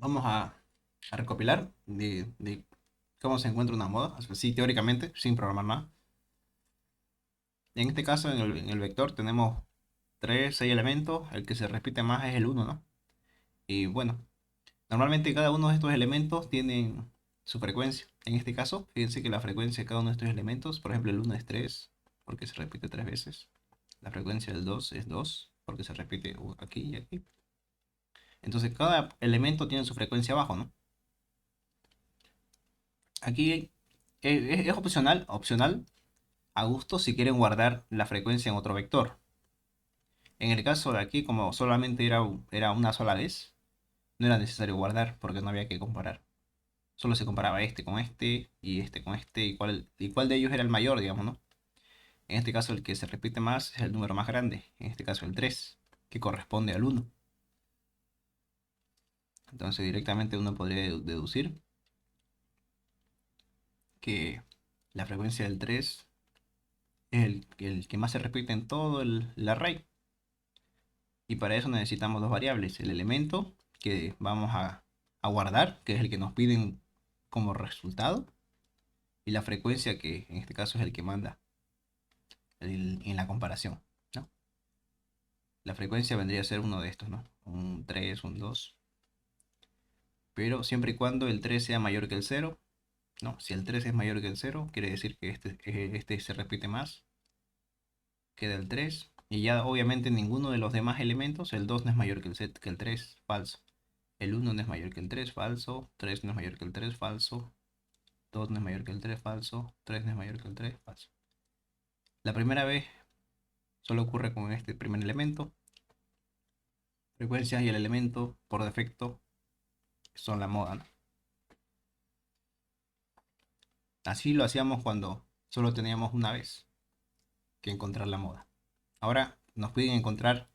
Vamos a recopilar de cómo se encuentra una moda, así teóricamente, sin programar nada. En este caso, en el vector tenemos 6 elementos, el que se repite más es el uno, ¿no? Y bueno, normalmente cada uno de estos elementos tienen su frecuencia. En este caso, fíjense que la frecuencia de cada uno de estos elementos, por ejemplo, el uno es 3 porque se repite 3 veces. La frecuencia del 2 es 2 porque se repite aquí y aquí. Entonces, cada elemento tiene su frecuencia abajo, ¿no? Aquí es opcional a gusto si quieren guardar la frecuencia en otro vector. En el caso de aquí, como solamente era una sola vez, no era necesario guardar porque no había que comparar. Solo se comparaba este con este con este y cuál de ellos era el mayor, digamos, ¿no? En este caso el que se repite más es el número más grande, en este caso el 3 que corresponde al uno. Entonces directamente uno podría deducir que la frecuencia del 3 es el que más se repite en todo el array. Y para eso necesitamos dos variables, el elemento que vamos a guardar, que es el que nos piden como resultado, y la frecuencia que en este caso es el que manda en la comparación, ¿no? La frecuencia vendría a ser uno de estos, ¿no? Un 3 un 2, pero siempre y cuando el 3 sea mayor que el cero. No, si el 3 es mayor que el cero, quiere decir que este se repite más, queda el 3 y ya obviamente ninguno de los demás elementos, el 2 no es mayor que el 3 falso. El uno no es mayor que el 3 falso. 3 no es mayor que el 3 falso. 2 no es mayor que el 3 falso. 3 no es mayor que el 3 falso. La primera vez solo ocurre con este primer elemento. Frecuencias y el elemento por defecto son la moda, ¿no? Así lo hacíamos cuando solo teníamos una vez que encontrar la moda. Ahora nos piden encontrar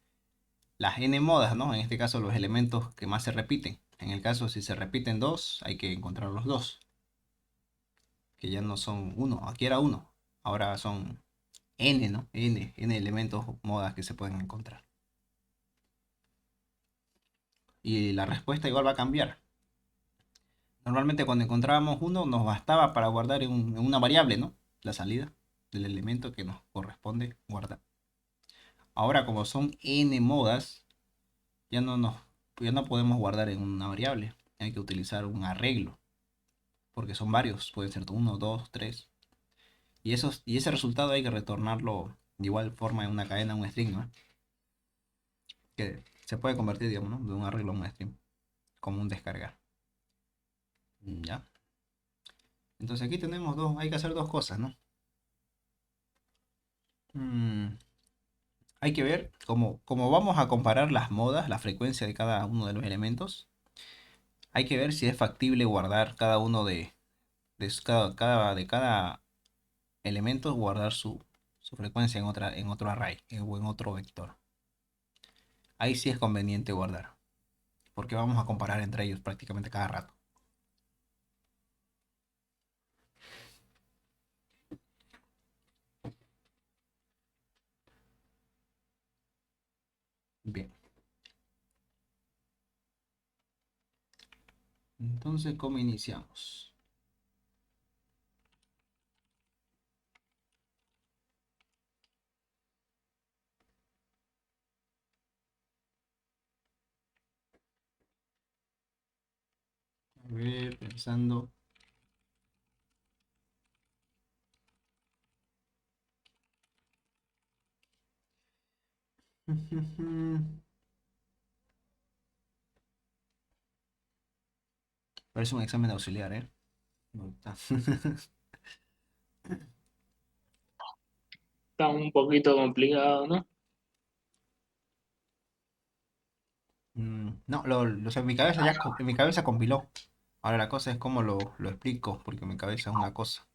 las n modas, ¿no? En este caso los elementos que más se repiten. En el caso si se repiten dos, hay que encontrar los dos, que ya no son uno. Aquí era uno, ahora son n, ¿no? N elementos modas que se pueden encontrar. Y la respuesta igual va a cambiar. Normalmente cuando encontrábamos uno nos bastaba para guardar en una variable, ¿no? La salida del elemento que nos corresponde guardar. Ahora como son n modas, ya no nos, ya no podemos guardar en una variable. Hay que utilizar un arreglo, porque son varios, pueden ser uno, dos, tres. Y ese resultado hay que retornarlo de igual forma en una cadena, un string, ¿no? Que se puede convertir, digamos, ¿no? De un arreglo a un string, como un descargar. ¿Ya? Entonces aquí tenemos hay que hacer dos cosas, ¿no? Mm, Hay que ver cómo vamos a comparar las modas, la frecuencia de cada uno de los elementos. Hay que ver si es factible guardar cada uno de cada elemento, guardar su frecuencia en otro array o en otro vector. Ahí sí es conveniente guardar, porque vamos a comparar entre ellos prácticamente cada rato. Bien, entonces, ¿cómo iniciamos? A ver, pensando. Parece un examen auxiliar, ¿eh? No está. Está un poquito complicado, ¿no? No, o sea, en mi cabeza compiló. Ahora la cosa es cómo lo explico, porque mi cabeza es una cosa.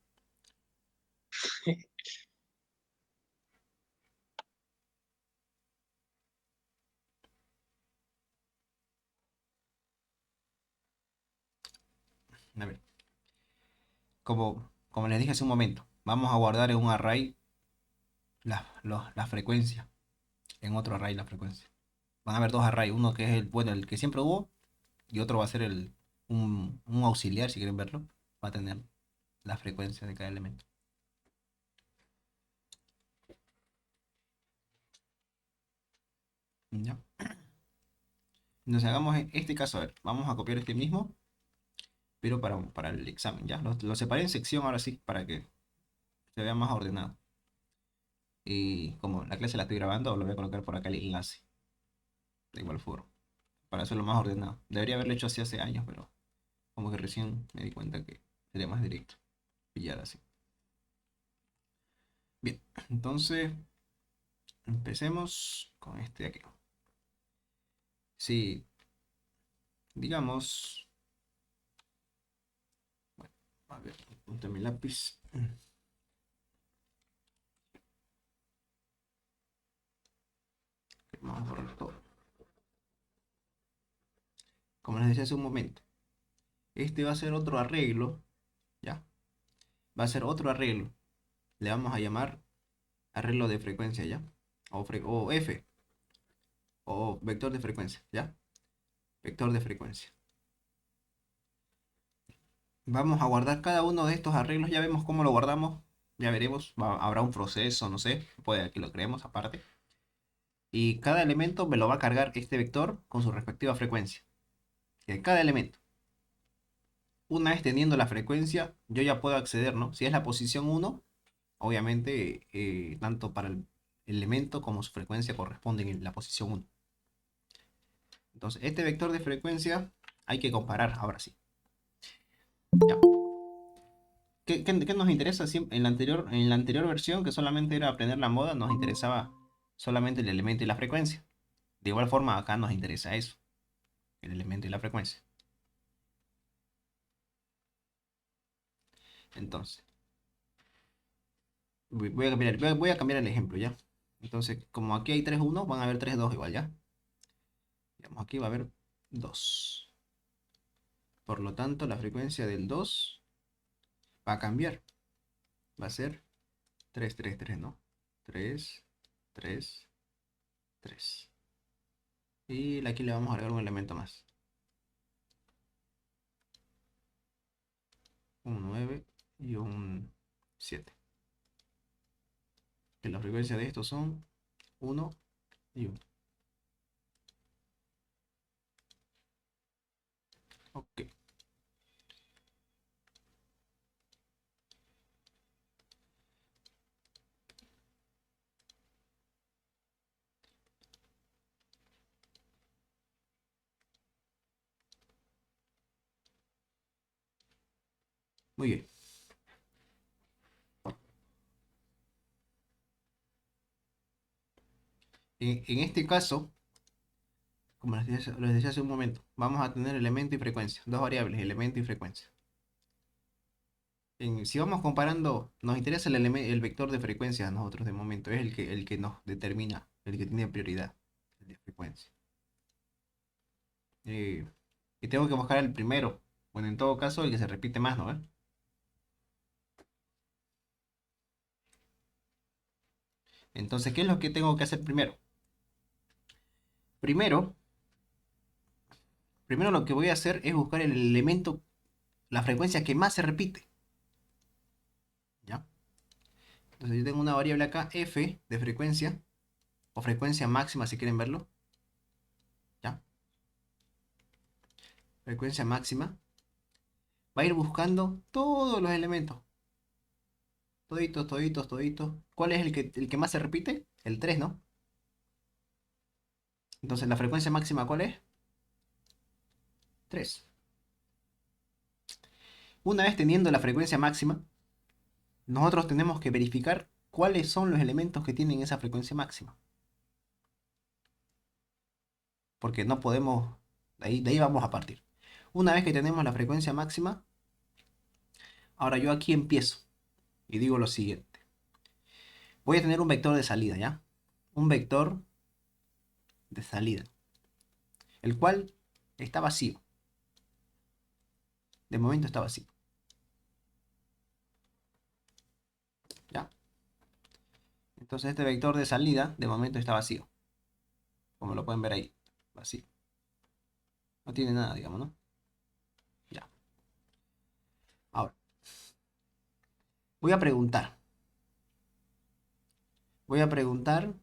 A ver, como les dije hace un momento, vamos a guardar en un array la frecuencia, en otro array la frecuencia. Van a haber dos arrays, uno que es bueno, el que siempre hubo, y otro va a ser un auxiliar, si quieren verlo, va a tener la frecuencia de cada elemento. ¿Ya? Entonces hagamos este caso, a ver, vamos a copiar este mismo, pero para el examen, ¿ya? Lo separé en sección ahora sí, para que se vea más ordenado. Y como la clase la estoy grabando, lo voy a colocar por acá el enlace, de igual forma, para hacerlo más ordenado. Debería haberlo hecho así hace años, pero como que recién me di cuenta que sería más directo pillar así. Bien, entonces empecemos con este de aquí. Si, digamos, bueno, a ver, apunta mi lápiz. Vamos a borrar todo. Como les decía hace un momento, este va a ser otro arreglo, ¿ya? Va a ser otro arreglo. Le vamos a llamar arreglo de frecuencia, ¿ya? O F, o vector de frecuencia, ¿ya? Vector de frecuencia. Vamos a guardar cada uno de estos arreglos, ya vemos cómo lo guardamos, ya veremos, habrá un proceso, no sé, puede que lo creemos aparte. Y cada elemento me lo va a cargar este vector con su respectiva frecuencia. Que cada elemento. Una vez teniendo la frecuencia, yo ya puedo acceder, ¿no? Si es la posición uno, obviamente, tanto para el elemento como su frecuencia corresponden en la posición uno. Entonces, este vector de frecuencia hay que comparar, ahora sí. ¿Ya? ¿Qué nos interesa? En la anterior versión, que solamente era aprender la moda, nos interesaba solamente el elemento y la frecuencia. De igual forma, acá nos interesa eso, el elemento y la frecuencia. Entonces, voy a cambiar el ejemplo, ¿ya? Entonces, como aquí hay 3 1, van a haber 3 2 igual, ¿ya? Digamos, aquí va a haber 2. Por lo tanto, la frecuencia del 2 va a cambiar. Va a ser 3 3 3, ¿no? 3 3 3. Y aquí le vamos a agregar un elemento más. Un 9 y un 7. Que la frecuencia de estos son 1 y 1. Ok, muy bien. En este caso, como les decía hace un momento, vamos a tener elemento y frecuencia. Dos variables, elemento y frecuencia. Si vamos comparando, nos interesa el vector de frecuencia a nosotros de momento. Es el que nos determina, el que tiene prioridad, el de frecuencia. Eh, y tengo que buscar el primero. Bueno, en todo caso, el que se repite más, ¿no? Entonces, ¿qué es lo que tengo que hacer primero? Primero, primero lo que voy a hacer es buscar el elemento, la frecuencia que más se repite. ¿Ya? Entonces yo tengo una variable acá, f de frecuencia, o frecuencia máxima si quieren verlo. ¿Ya? Frecuencia máxima. Va a ir buscando todos los elementos. Toditos, toditos, toditos. ¿Cuál es el que más se repite? El 3, ¿no? Entonces la frecuencia máxima, ¿cuál es? 3. Una vez teniendo la frecuencia máxima, nosotros tenemos que verificar cuáles son los elementos que tienen esa frecuencia máxima. Porque no podemos, de ahí vamos a partir. Una vez que tenemos la frecuencia máxima, ahora yo aquí empiezo y digo lo siguiente. Voy a tener un vector de salida, ¿ya? Un vector de salida, el cual está vacío. De momento está vacío, ¿ya? Entonces este vector de salida de momento está vacío, como lo pueden ver ahí, vacío. No tiene nada, digamos, ¿no? Ya. Ahora, voy a preguntar. Voy a preguntar.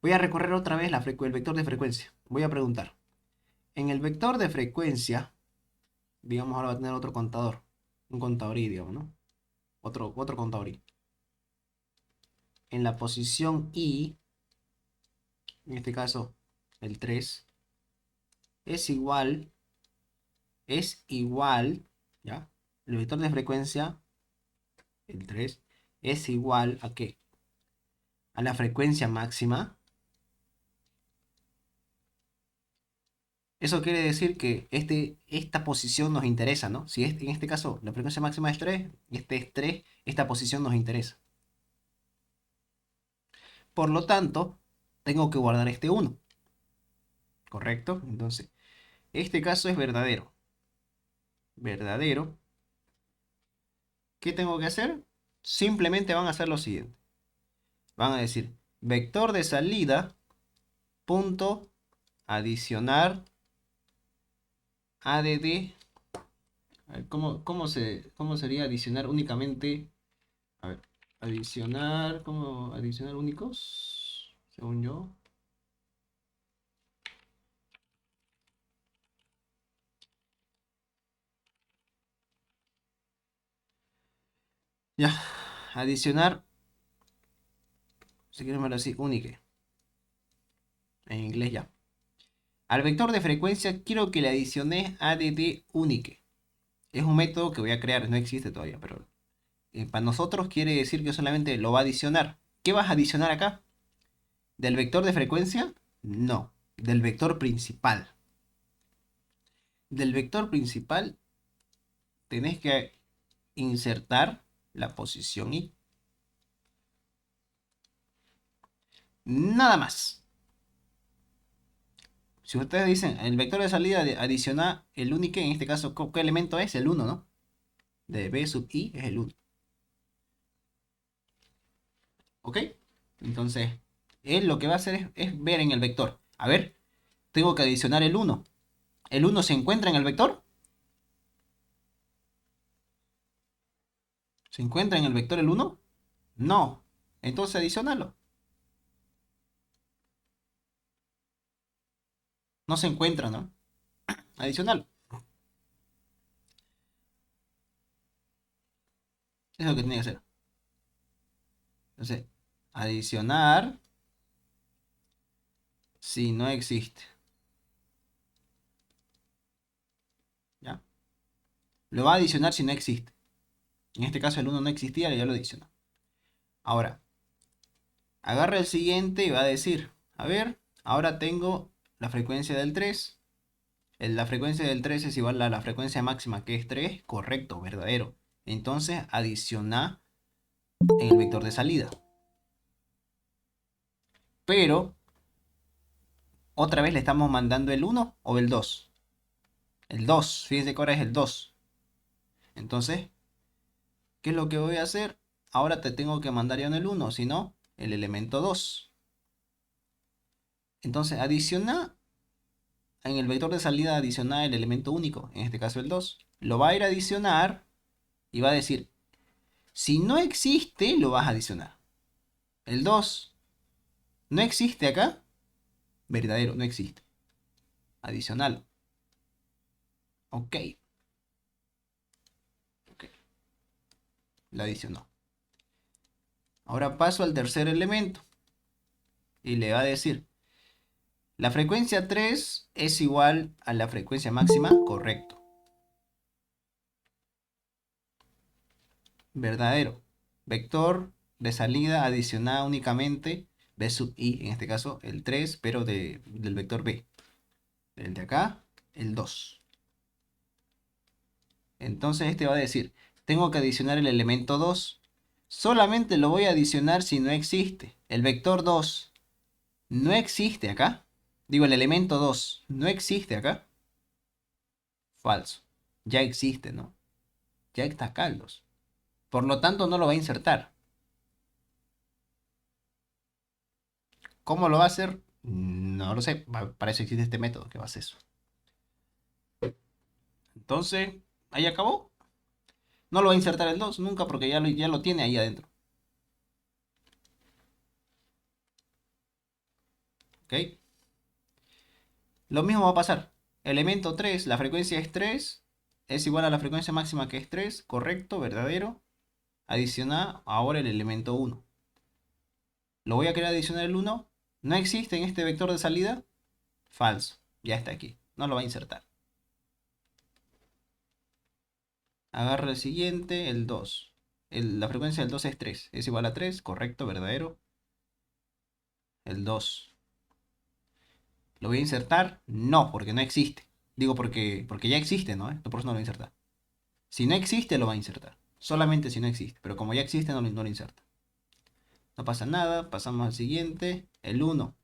Voy a recorrer otra vez el vector de frecuencia. Voy a preguntar. En el vector de frecuencia, digamos, ahora va a tener otro contador. Un contador digamos, ¿no? Otro contador I. En la posición I, en este caso el 3, es igual, ¿ya? El vector de frecuencia, el 3, es igual ¿a qué? A la frecuencia máxima. Eso quiere decir que esta posición nos interesa, ¿no? Si en este caso la frecuencia máxima es 3 y este es 3, esta posición nos interesa. Por lo tanto, tengo que guardar este 1, ¿correcto? Entonces, este caso es verdadero. Verdadero. ¿Qué tengo que hacer? Simplemente van a hacer lo siguiente. Van a decir, vector de salida, punto, adicionar, ADD. A ver, ¿cómo sería adicionar únicamente? A ver, adicionar, ¿cómo adicionar únicos? Según yo. Ya, adicionar, si quieren verlo así, unique. En inglés ya. Al vector de frecuencia quiero que le adicione ADD unique. Es un método que voy a crear, no existe todavía, pero para nosotros quiere decir que solamente lo va a adicionar. ¿Qué vas a adicionar acá? ¿Del vector de frecuencia? No, del vector principal. Del vector principal tenés que insertar la posición I. Nada más. Si ustedes dicen el vector de salida adiciona el único, en este caso, ¿qué elemento es? El 1, ¿no? De B sub I es el 1. ¿Ok? Entonces, él lo que va a hacer es ver en el vector. A ver, tengo que adicionar el 1. ¿El 1 se encuentra en el vector? ¿Se encuentra en el vector el 1? No. Entonces adicionalo. No se encuentra, ¿no? Adicional. Es lo que tiene que hacer. Entonces, adicionar si no existe. ¿Ya? Lo va a adicionar si no existe. En este caso el 1 no existía, ya lo adicionó. Ahora, agarra el siguiente y va a decir, a ver, ahora tengo la frecuencia del 3. La frecuencia del 3 es igual a la frecuencia máxima que es 3, correcto, verdadero. Entonces adiciona en el vector de salida. Pero, otra vez le estamos mandando el 1 o el 2. El 2, fíjense que ahora es el 2. Entonces, ¿qué es lo que voy a hacer? Ahora te tengo que mandar ya no el 1, sino el elemento 2. Entonces, adiciona en el vector de salida, adiciona el elemento único, en este caso el 2. Lo va a ir a adicionar y va a decir, si no existe, lo vas a adicionar. El 2 no existe acá, verdadero, no existe. Adicional. Ok. Ok. Lo adicionó. Ahora paso al tercer elemento. Y le va a decir, la frecuencia 3 es igual a la frecuencia máxima, correcto. Verdadero. Vector de salida adicionada únicamente B sub I, en este caso el 3, pero del vector B. El de acá, el 2. Entonces este va a decir, tengo que adicionar el elemento 2. Solamente lo voy a adicionar si no existe. El vector 2 no existe acá. Digo, el elemento 2 no existe acá. Falso. Ya existe, ¿no? Ya está acá el 2. Por lo tanto, no lo va a insertar. ¿Cómo lo va a hacer? No lo sé, para eso existe este método que va a hacer eso. Entonces, ahí acabó. No lo va a insertar el 2 nunca porque ya lo tiene ahí adentro. ¿Ok? Lo mismo va a pasar. Elemento 3, la frecuencia es 3, es igual a la frecuencia máxima que es 3, correcto, verdadero. Adicionar ahora el elemento 1. Lo voy a querer adicionar el 1. No existe en este vector de salida. Falso. Ya está aquí. No lo va a insertar. Agarra el siguiente, el 2. La frecuencia del 2 es 3. Es igual a 3, correcto, verdadero. El 2. ¿Lo voy a insertar? No, porque no existe. Digo porque ya existe, ¿no? Por eso no lo voy a insertar. Si no existe, lo va a insertar. Solamente si no existe. Pero como ya existe, no lo inserta. No pasa nada. Pasamos al siguiente. El 1.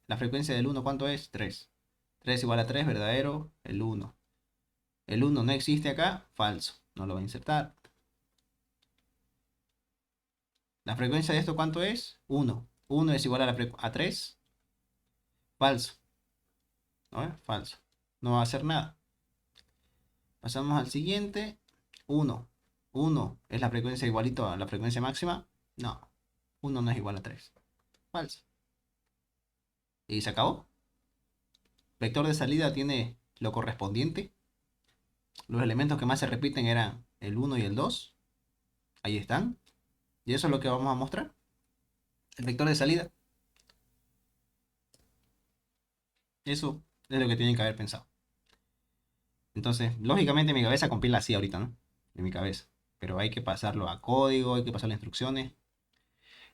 La frecuencia del 1, ¿cuánto es? 3. 3 igual a 3, verdadero. El 1. El 1 no existe acá. Falso. No lo va a insertar. La frecuencia de esto, ¿cuánto es? 1. 1 es igual a 3. Falso. ¿No? Falso. No va a hacer nada. Pasamos al siguiente. 1. 1 es la frecuencia igualito a la frecuencia máxima. No. 1 no es igual a 3. Falso. Y se acabó. Vector de salida tiene lo correspondiente. Los elementos que más se repiten eran el 1 y el 2. Ahí están. Y eso es lo que vamos a mostrar. El vector de salida. Eso es lo que tienen que haber pensado. Entonces, lógicamente mi cabeza compila así ahorita, ¿no? En mi cabeza. Pero hay que pasarlo a código, hay que pasarle instrucciones.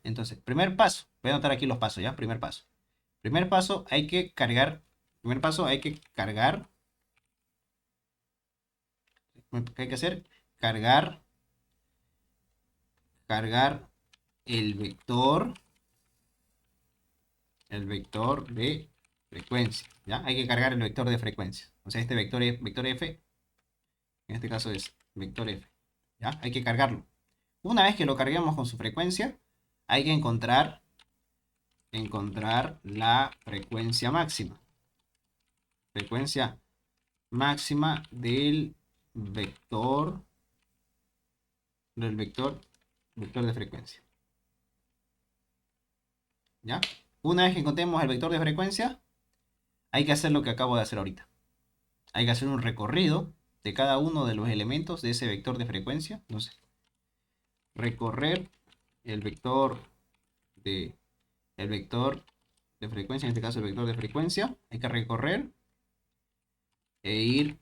Entonces, primer paso. Voy a anotar aquí los pasos, ¿ya? Primer paso. Primer paso, hay que cargar. Primer paso, hay que cargar. ¿Qué hay que hacer? Cargar. Cargar el vector. El vector de frecuencia. ¿Ya? Hay que cargar el vector de frecuencia. O sea, este vector es vector f. En este caso es vector f. ¿Ya? Hay que cargarlo. Una vez que lo carguemos con su frecuencia, hay que encontrar la frecuencia máxima. Frecuencia máxima vector de frecuencia. ¿Ya? Una vez que encontremos el vector de frecuencia, hay que hacer lo que acabo de hacer ahorita. Hay que hacer un recorrido de cada uno de los elementos de ese vector de frecuencia. Entonces, recorrer el vector de, el vector de frecuencia, en este caso el vector de frecuencia, hay que recorrer e ir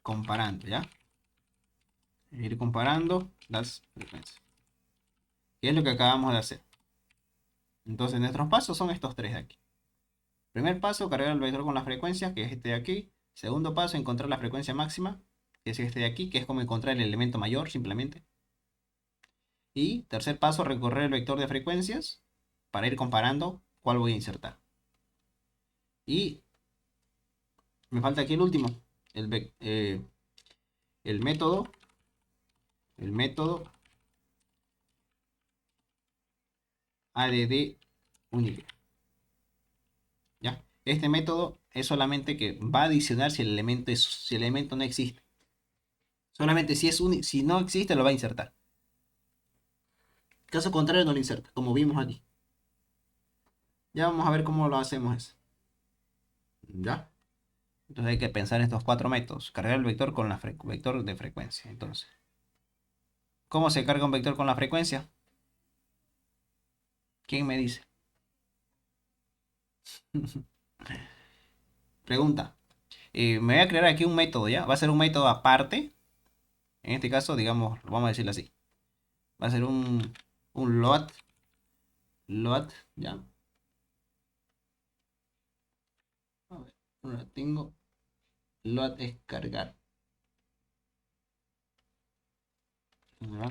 comparando, ¿ya? Ir comparando las frecuencias. ¿Qué es lo que acabamos de hacer? Entonces, nuestros pasos son estos tres de aquí. Primer paso, cargar el vector con la frecuencia, que es este de aquí. Segundo paso, encontrar la frecuencia máxima, que es este de aquí, que es como encontrar el elemento mayor, simplemente. Y tercer paso, recorrer el vector de frecuencias para ir comparando cuál voy a insertar. Y me falta aquí el último, el, eh, el método, el método ADD único. ¿Ya? Este método es solamente que va a adicionar si el elemento no existe. Solamente si no existe lo va a insertar. Caso contrario no lo inserta, como vimos aquí. Ya vamos a ver cómo lo hacemos eso. ¿Ya? Entonces hay que pensar estos cuatro métodos. Cargar el vector con la vector de frecuencia. Entonces, ¿cómo se carga un vector con la frecuencia? ¿Quién me dice? Pregunta. Me voy a crear aquí un método, ¿ya? Va a ser un método aparte. En este caso, digamos, vamos a decirlo así. Va a ser un load, ¿ya? A ver, ahora tengo. Load es cargar. ¿Ya?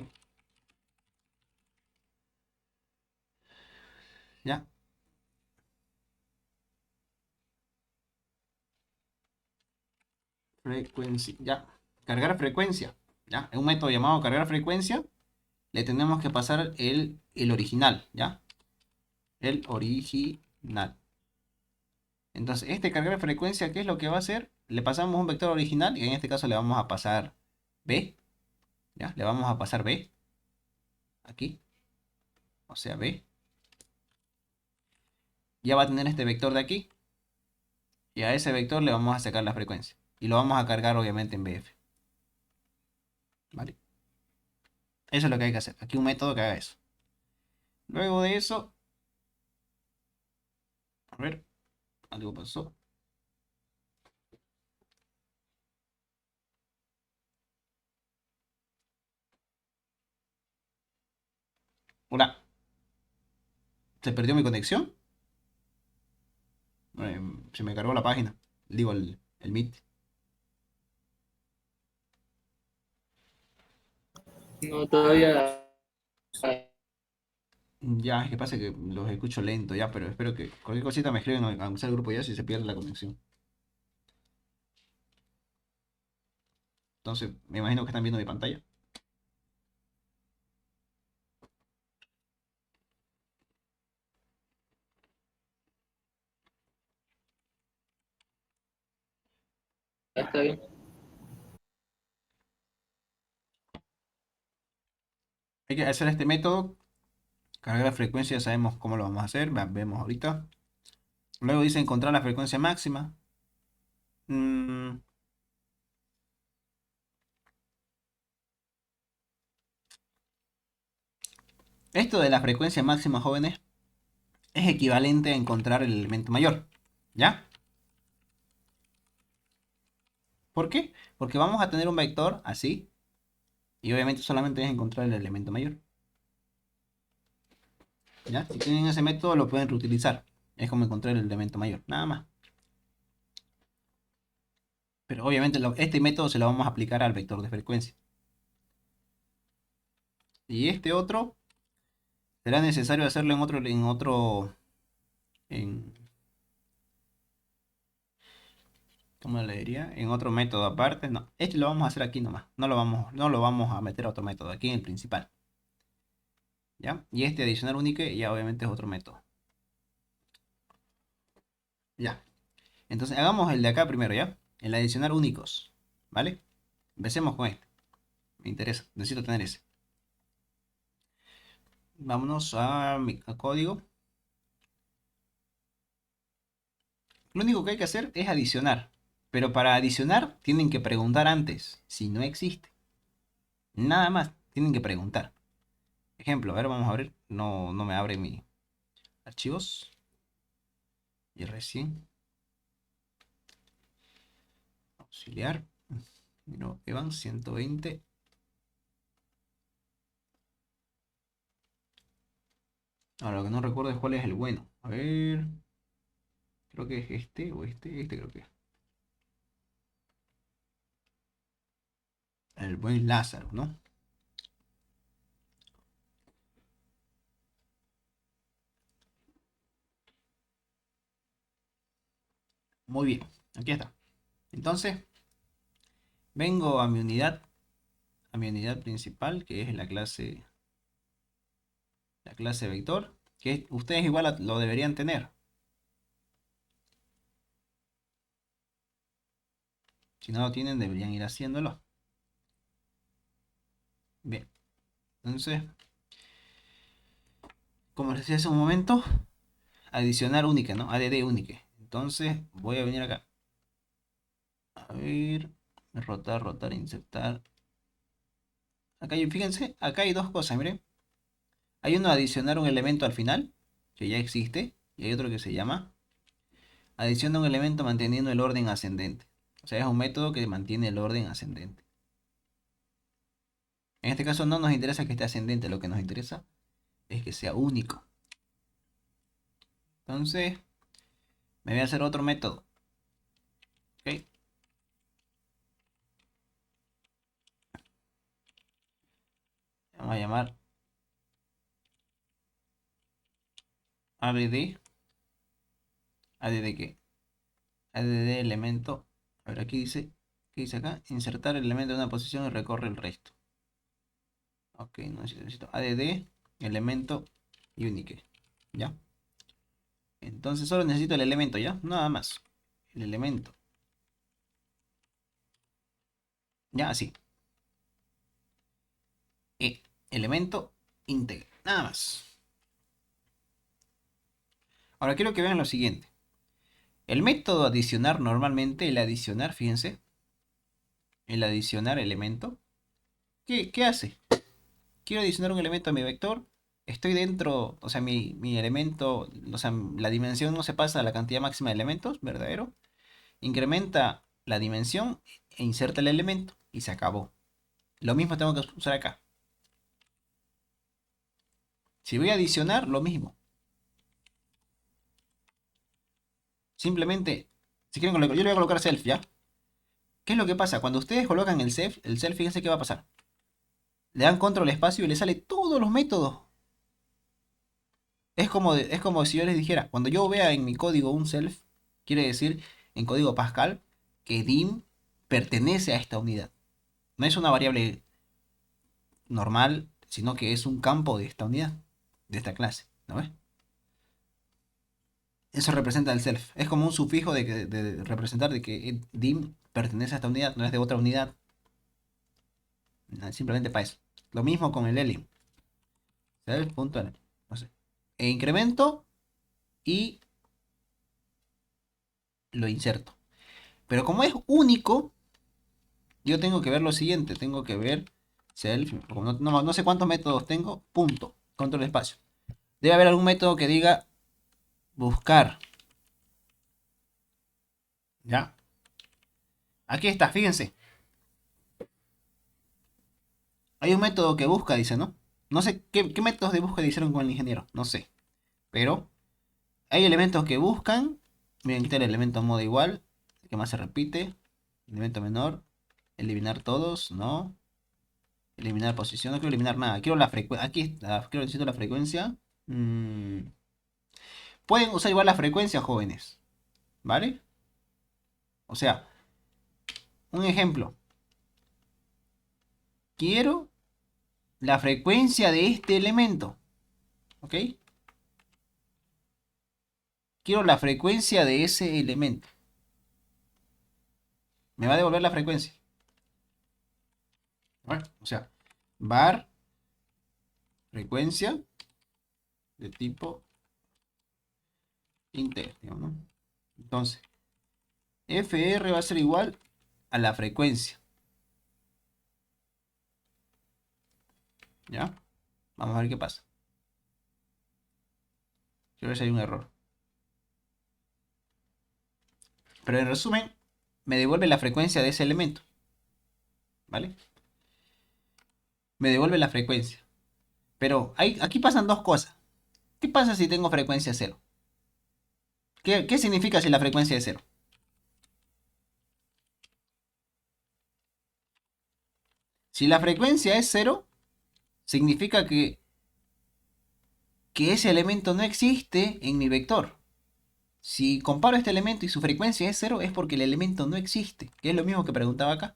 ¿Ya? Frecuencia, ¿ya? Cargar frecuencia, ¿ya? Es un método llamado cargar frecuencia. Le tenemos que pasar el original, ¿ya? El original. Entonces, este cargar frecuencia, ¿qué es lo que va a hacer? Le pasamos un vector original y en este caso le vamos a pasar B. ¿Ya? Le vamos a pasar B. Aquí. O sea, B. Ya va a tener este vector de aquí. Y a ese vector le vamos a sacar la frecuencia. Y lo vamos a cargar obviamente en BF. ¿Vale? Eso es lo que hay que hacer. Aquí un método que haga eso. Luego de eso, a ver, algo pasó. Hola, ¿se perdió mi conexión? Se me cargó la página. Digo, el Meet. No, todavía. Ya, es que pasa que los escucho lento ya, pero espero que cualquier cosita me escriben aunque sea el grupo ya si se pierde la conexión. Entonces, me imagino que están viendo mi pantalla. Está bien. Hay que hacer este método. Cargar la frecuencia, ya sabemos cómo lo vamos a hacer. Vemos ahorita. Luego dice encontrar la frecuencia máxima. Mm, Esto de la frecuencia máxima, jóvenes, es equivalente a encontrar el elemento mayor. ¿Ya? ¿Por qué? Porque vamos a tener un vector así. Y obviamente solamente es encontrar el elemento mayor. ¿Ya? Si tienen ese método lo pueden reutilizar. Es como encontrar el elemento mayor. Nada más. Pero obviamente este método se lo vamos a aplicar al vector de frecuencia. Y este otro será necesario hacerlo en, ¿cómo le diría? En otro método aparte. No, este lo vamos a hacer aquí nomás. No lo vamos a meter a otro método, aquí en el principal. ¿Ya? Y este adicional único ya obviamente es otro método. Ya. Entonces hagamos el de acá primero, ¿ya? El adicional únicos. ¿Vale? Empecemos con este. Me interesa. Necesito tener ese. Vámonos a código. Lo único que hay que hacer es adicionar. Pero para adicionar tienen que preguntar antes si no existe. Nada más. Tienen que preguntar. Ejemplo, a ver, vamos a abrir. No, no me abre mi archivos. Y recién. Auxiliar. No, Evan 120. Ahora lo que no recuerdo es cuál es el bueno. A ver. Creo que es este o este. Este creo que es. El buen Lázaro, ¿no? Muy bien. Aquí está. Entonces, vengo a mi unidad principal, que es la clase vector, que ustedes igual lo deberían tener. Si no lo tienen, deberían ir haciéndolo. Bien. Entonces, como les decía hace un momento, adicionar única, ¿no? ADD única. Entonces, voy a venir acá. A ver, rotar, rotar, insertar. Acá fíjense, acá hay dos cosas, miren. Hay uno adicionar un elemento al final, que ya existe, y hay otro que se llama adiciona un elemento manteniendo el orden ascendente. O sea, es un método que mantiene el orden ascendente. En este caso no nos interesa que esté ascendente, lo que nos interesa es que sea único. Entonces, me voy a hacer otro método. ¿Ok? Vamos a llamar add. ¿Add qué? Add elemento. A ver, aquí dice, ¿qué dice acá? Insertar el elemento en una posición y recorre el resto. Ok, no necesito add elemento unique. ¿Ya? Entonces solo necesito el elemento, ¿ya? Nada más. El elemento. Ya, así. Elemento íntegro. Nada más. Ahora quiero que vean lo siguiente. El método adicionar normalmente, el adicionar, fíjense, el adicionar elemento, ¿qué hace? Quiero adicionar un elemento a mi vector, estoy dentro, o sea, mi elemento, o sea, la dimensión no se pasa a la cantidad máxima de elementos, verdadero, incrementa la dimensión e inserta el elemento y se acabó. Lo mismo tengo que usar acá. Si voy a adicionar, lo mismo. Simplemente, si quieren, yo le voy a colocar self, ¿ya? ¿Qué es lo que pasa? Cuando ustedes colocan el self, fíjense qué va a pasar. Le dan control espacio y le sale todos los métodos. Es como si yo les dijera, cuando yo vea en mi código un self, quiere decir en código Pascal que dim pertenece a esta unidad. No es una variable normal, sino que es un campo de esta unidad, de esta clase. ¿No ves? Eso representa el self. Es como un sufijo de representar de que dim pertenece a esta unidad, no es de otra unidad. Simplemente para eso. Lo mismo con el Eliem. Self.element. No sé. E incremento y lo inserto. Pero como es único, yo tengo que ver lo siguiente. Tengo que ver self. No sé cuántos métodos tengo. Punto. Control espacio. Debe haber algún método que diga buscar. ¿Ya? Aquí está, fíjense. Hay un método que busca, dice, ¿no? No sé qué métodos de búsqueda hicieron con el ingeniero. No sé. Pero hay elementos que buscan. Miren, quitar el elemento modo igual. ¿Qué más se repite? Elemento menor. Eliminar todos. No. Eliminar posición. No quiero eliminar nada. Quiero la frecuencia. Aquí está. Necesito la frecuencia. Mm, Pueden usar igual la frecuencia, jóvenes. ¿Vale? O sea, un ejemplo. Quiero la frecuencia de este elemento. ¿Ok? Quiero la frecuencia de ese elemento. Me va a devolver la frecuencia. ¿Vale? O sea, var frecuencia de tipo integer, digamos, ¿no? Entonces, fr va a ser igual a la frecuencia. ¿Ya? Vamos a ver qué pasa. Quiero ver si hay un error. Pero en resumen, me devuelve la frecuencia de ese elemento. ¿Vale? Me devuelve la frecuencia. Pero aquí pasan dos cosas. ¿Qué pasa si tengo frecuencia cero? ¿Qué significa si la frecuencia es cero? Si la frecuencia es cero, significa que ese elemento no existe en mi vector. Si comparo este elemento y su frecuencia es cero, es porque el elemento no existe, que es lo mismo que preguntaba acá.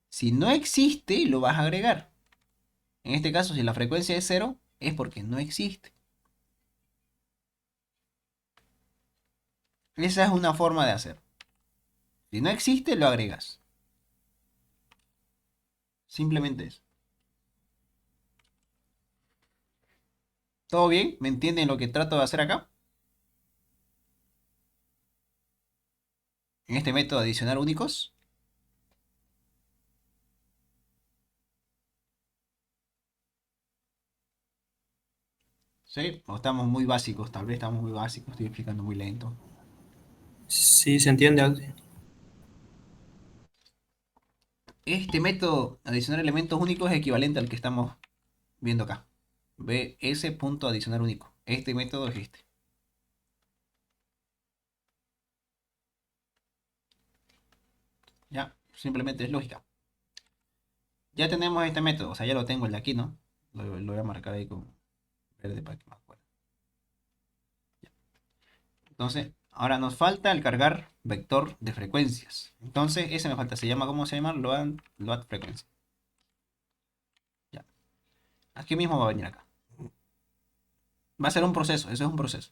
Si no existe, lo vas a agregar. En este caso, si la frecuencia es cero, es porque no existe. Esa es una forma de hacer. Si no existe, lo agregas. Simplemente eso. ¿Todo bien? ¿Me entienden lo que trato de hacer acá? En este método de adicionar únicos. ¿Sí? O estamos muy básicos, tal vez estamos muy básicos, estoy explicando muy lento. Sí, se entiende, Axel. Este método de adicionar elementos únicos es equivalente al que estamos viendo acá. Bs punto adicionar único. Este método es este. Ya, simplemente es lógica. Ya tenemos este método, o sea, ya lo tengo el de aquí, ¿no? Lo voy a marcar ahí con verde para que me acuerde. Entonces, ahora nos falta el cargar vector de frecuencias. Entonces, ese me falta. Se llama, ¿cómo se llama? Load frequency. Ya. Aquí mismo va a venir acá. Va a ser un proceso, eso es un proceso.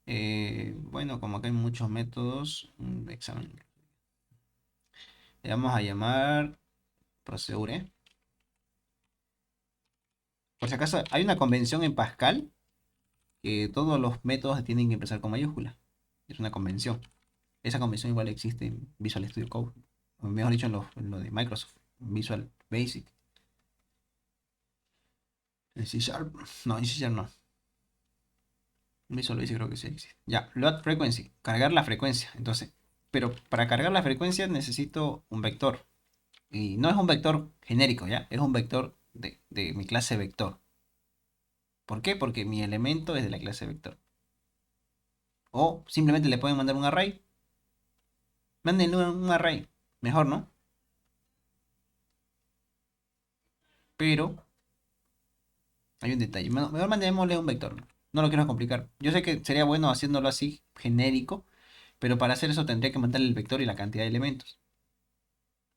Bueno, como acá hay muchos métodos, un examen. Le vamos a llamar procedure. Por si acaso, hay una convención en Pascal que todos los métodos tienen que empezar con mayúsculas. Es una convención. Esa convención igual existe en Visual Studio Code. O mejor dicho, en lo de Microsoft. Visual Basic. En C Sharp. No, en C Sharp no. Visual Basic creo que sí existe. Ya, load frequency. Cargar la frecuencia. Entonces, pero para cargar la frecuencia necesito un vector. Y no es un vector genérico, ¿ya? Es un vector de mi clase vector. ¿Por qué? Porque mi elemento es de la clase vector. O simplemente le pueden mandar un array. Mándenle un array. Mejor, ¿no? Pero hay un detalle. Mejor mandémosle un vector. No lo quiero complicar. Yo sé que sería bueno haciéndolo así, genérico. Pero para hacer eso tendría que mandarle el vector y la cantidad de elementos.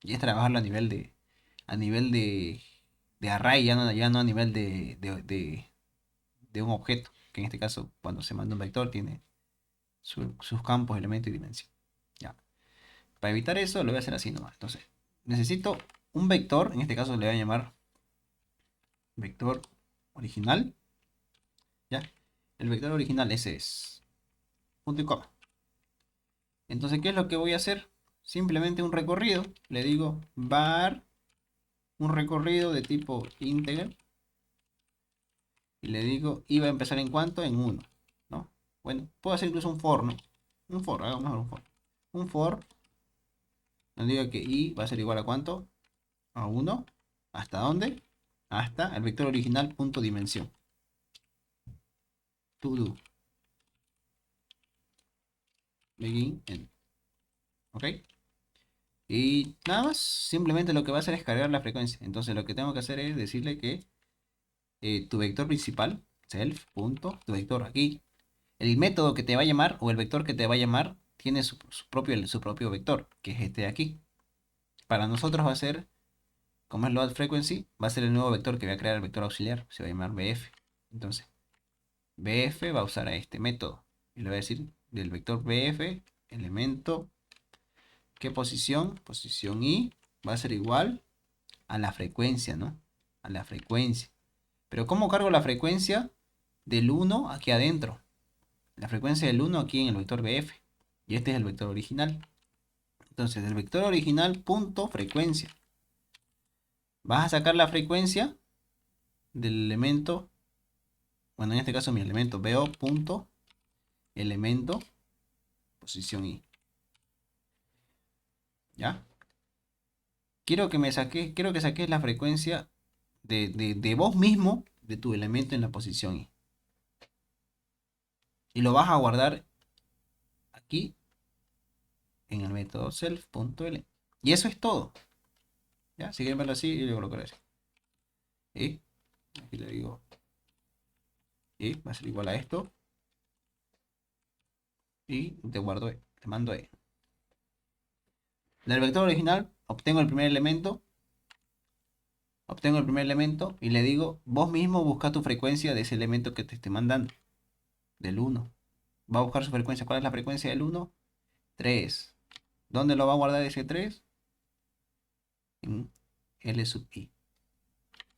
Y es trabajarlo a nivel de array, ya no a nivel de un objeto. Que en este caso, cuando se manda un vector, tiene sus campos, elementos y dimensión. Ya. Para evitar eso, lo voy a hacer así nomás. Entonces, necesito un vector. En este caso le voy a llamar vector original. ¿Ya? El vector original ese es. Punto y coma. Entonces, ¿qué es lo que voy a hacer? Simplemente un recorrido. Le digo var un recorrido de tipo integer. Y le digo, y va a empezar en cuánto, en uno, ¿no? Bueno, puedo hacer incluso un for, ¿no? Un for, hagamos mejor un for. Un for, nos diga que i va a ser igual a cuánto, a uno. ¿Hasta dónde? Hasta el vector original punto dimensión. To do. Begin, end. ¿Ok? Y nada más, simplemente lo que va a hacer es cargar la frecuencia. Entonces lo que tengo que hacer es decirle que tu vector principal, self, punto, tu vector aquí, el método que te va a llamar o el vector que te va a llamar tiene su propio vector, que es este de aquí. Para nosotros va a ser, como es load frequency, va a ser el nuevo vector que va a crear el vector auxiliar, se va a llamar bf. Entonces, bf va a usar a este método. Y le voy a decir del vector bf, elemento, ¿qué posición? Posición i va a ser igual a la frecuencia, ¿no? A la frecuencia. Pero ¿cómo cargo la frecuencia del uno aquí adentro? La frecuencia del uno aquí en el vector bf. Y este es el vector original. Entonces, del vector original, punto frecuencia. Vas a sacar la frecuencia del elemento, bueno, en este caso mi elemento bo punto elemento posición i. ¿Ya? Quiero que saques la frecuencia de vos mismo, de tu elemento en la posición i. Y lo vas a guardar aquí en el método self.l. Y eso es todo. ¿Ya? Si quieren verlo así, yo lo colocaré así. Y aquí le digo, y va a ser igual a esto. Y te guardo E, te mando E. Del vector original obtengo el primer elemento. Obtengo el primer elemento y le digo, vos mismo busca tu frecuencia de ese elemento que te esté mandando. Del uno. Va a buscar su frecuencia. ¿Cuál es la frecuencia del uno? 3. ¿Dónde lo va a guardar ese 3? En L sub i,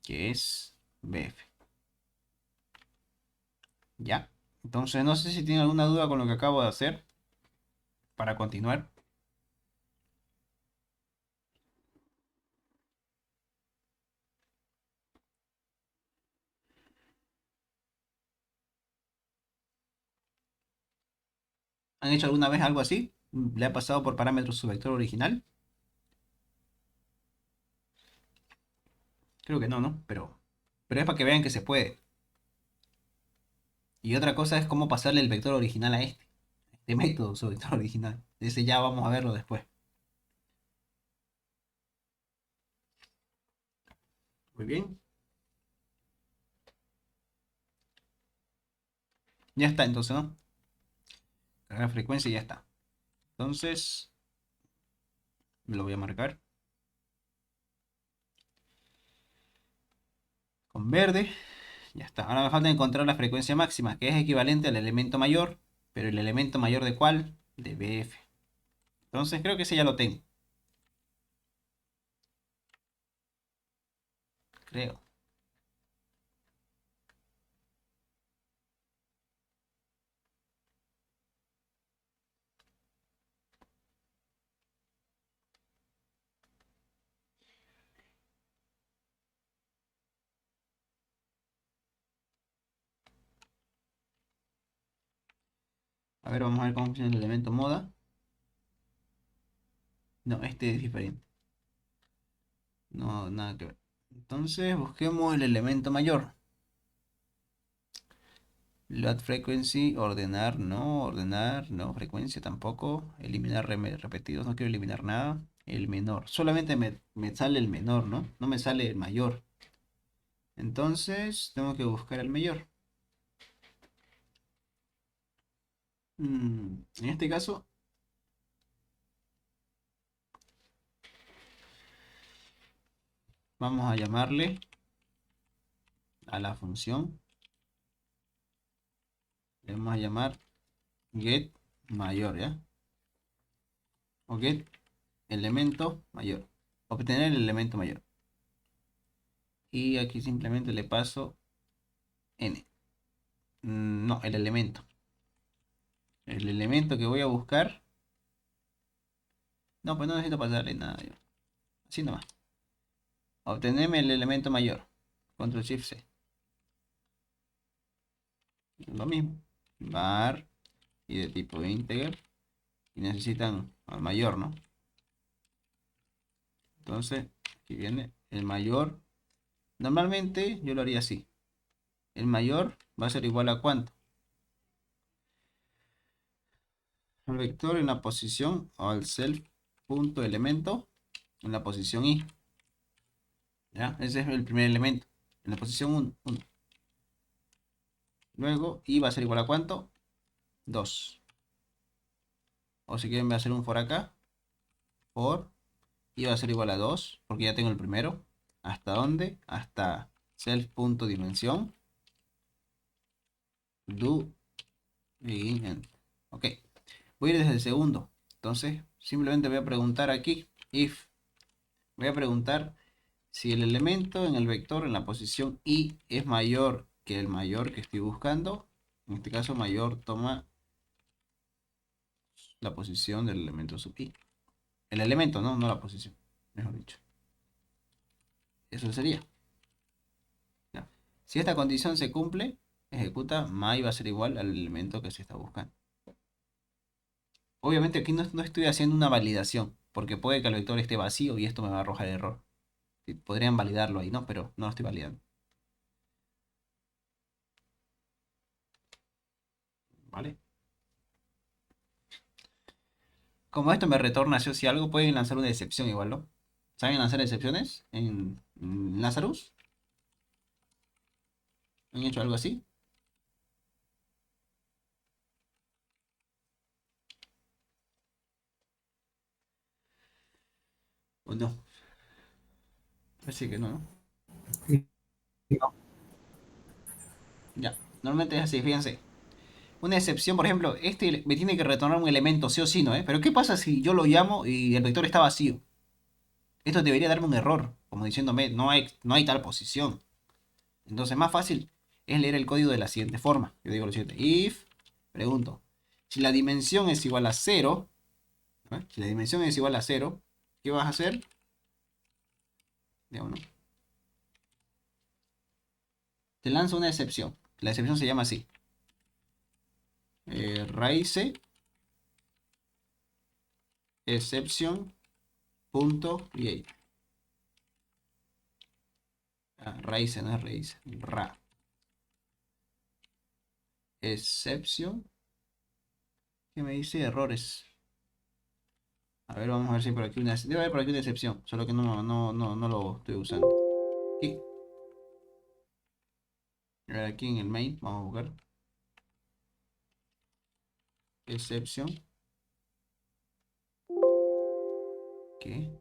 que es BF. ¿Ya? Entonces no sé si tiene alguna duda con lo que acabo de hacer para continuar. ¿Han hecho alguna vez algo así? ¿Le ha pasado por parámetros su vector original? Creo que no, ¿no? Pero es para que vean que se puede. Y otra cosa es cómo pasarle el vector original a este método, su vector original. Ese ya vamos a verlo después. Muy bien. Ya está, entonces, ¿no? Cargar frecuencia y ya está. Entonces, me lo voy a marcar con verde. Ya está. Ahora me falta encontrar la frecuencia máxima, que es equivalente al elemento mayor Pero el elemento mayor de ¿cuál? De BF. Entonces creo que ese ya lo tengo. Creo. A ver, vamos a ver cómo funciona el elemento moda. No, este es diferente. No, nada que ver. Entonces busquemos el elemento mayor. Load frequency, ordenar, no, frecuencia tampoco. Eliminar repetidos, no quiero eliminar nada. El menor, solamente me sale el menor, ¿no? No me sale el mayor. Entonces tengo que buscar el mayor. En este caso, vamos a llamarle a la función. Le vamos a llamar get mayor, ¿ya? O get elemento mayor. Obtener el elemento mayor. Y aquí simplemente le paso n. No, el elemento. El elemento que voy a buscar. No, pues no necesito pasarle nada. Así nomás. Obtenerme el elemento mayor. Control Shift C. Lo mismo. Var y de tipo integer. Y necesitan al mayor, ¿no? Entonces, aquí viene el mayor. Normalmente yo lo haría así. El mayor va a ser igual a ¿cuánto? El vector en la posición o al self punto elemento en la posición i. ¿Ya? Ese es el primer elemento. En la posición 1. Luego i va a ser igual a ¿cuánto? 2. O si quieren voy a hacer un for acá. For i va a ser igual a 2. Porque ya tengo el primero. ¿Hasta dónde? Hasta self.dimensión. Do begin end. Ok. Voy a ir desde el segundo. Entonces, simplemente voy a preguntar aquí. If. Voy a preguntar si el elemento en el vector en la posición i es mayor que el mayor que estoy buscando. En este caso, mayor toma la posición del elemento sub i. El elemento, ¿no? No la posición. Mejor dicho. Eso sería. ¿Ya? Si esta condición se cumple, ejecuta my va a ser igual al elemento que se está buscando. Obviamente aquí no estoy haciendo una validación, porque puede que el vector esté vacío y esto me va a arrojar error. Sí, podrían validarlo ahí, ¿no? Pero no lo estoy validando. ¿Vale? Como esto me retorna sí o sí algo, pueden lanzar una excepción igual, ¿no? ¿Saben lanzar excepciones en Lazarus? ¿Han hecho algo así? ¿O no? Parece que no, ¿no? No. Ya. Normalmente es así, fíjense. Una excepción, por ejemplo, este me tiene que retornar un elemento sí o sí, ¿no? Pero ¿qué pasa si yo lo llamo y el vector está vacío? Esto debería darme un error, como diciéndome, no hay tal posición. Entonces, más fácil es leer el código de la siguiente forma. Yo digo lo siguiente: if, pregunto, si la dimensión es igual a 0, ¿no? Si la dimensión es igual a 0, ¿qué vas a hacer? Digamos, ¿no? Te lanzo una excepción. La excepción se llama así: raíz exception punto create. Raíz, no es raíz. Ra. Exception. ¿Qué me dice? Errores. A ver, vamos a ver si por aquí debe haber por aquí una excepción, solo que no lo estoy usando. Aquí, a ver, aquí en el main, vamos a buscar exception. ¿Qué?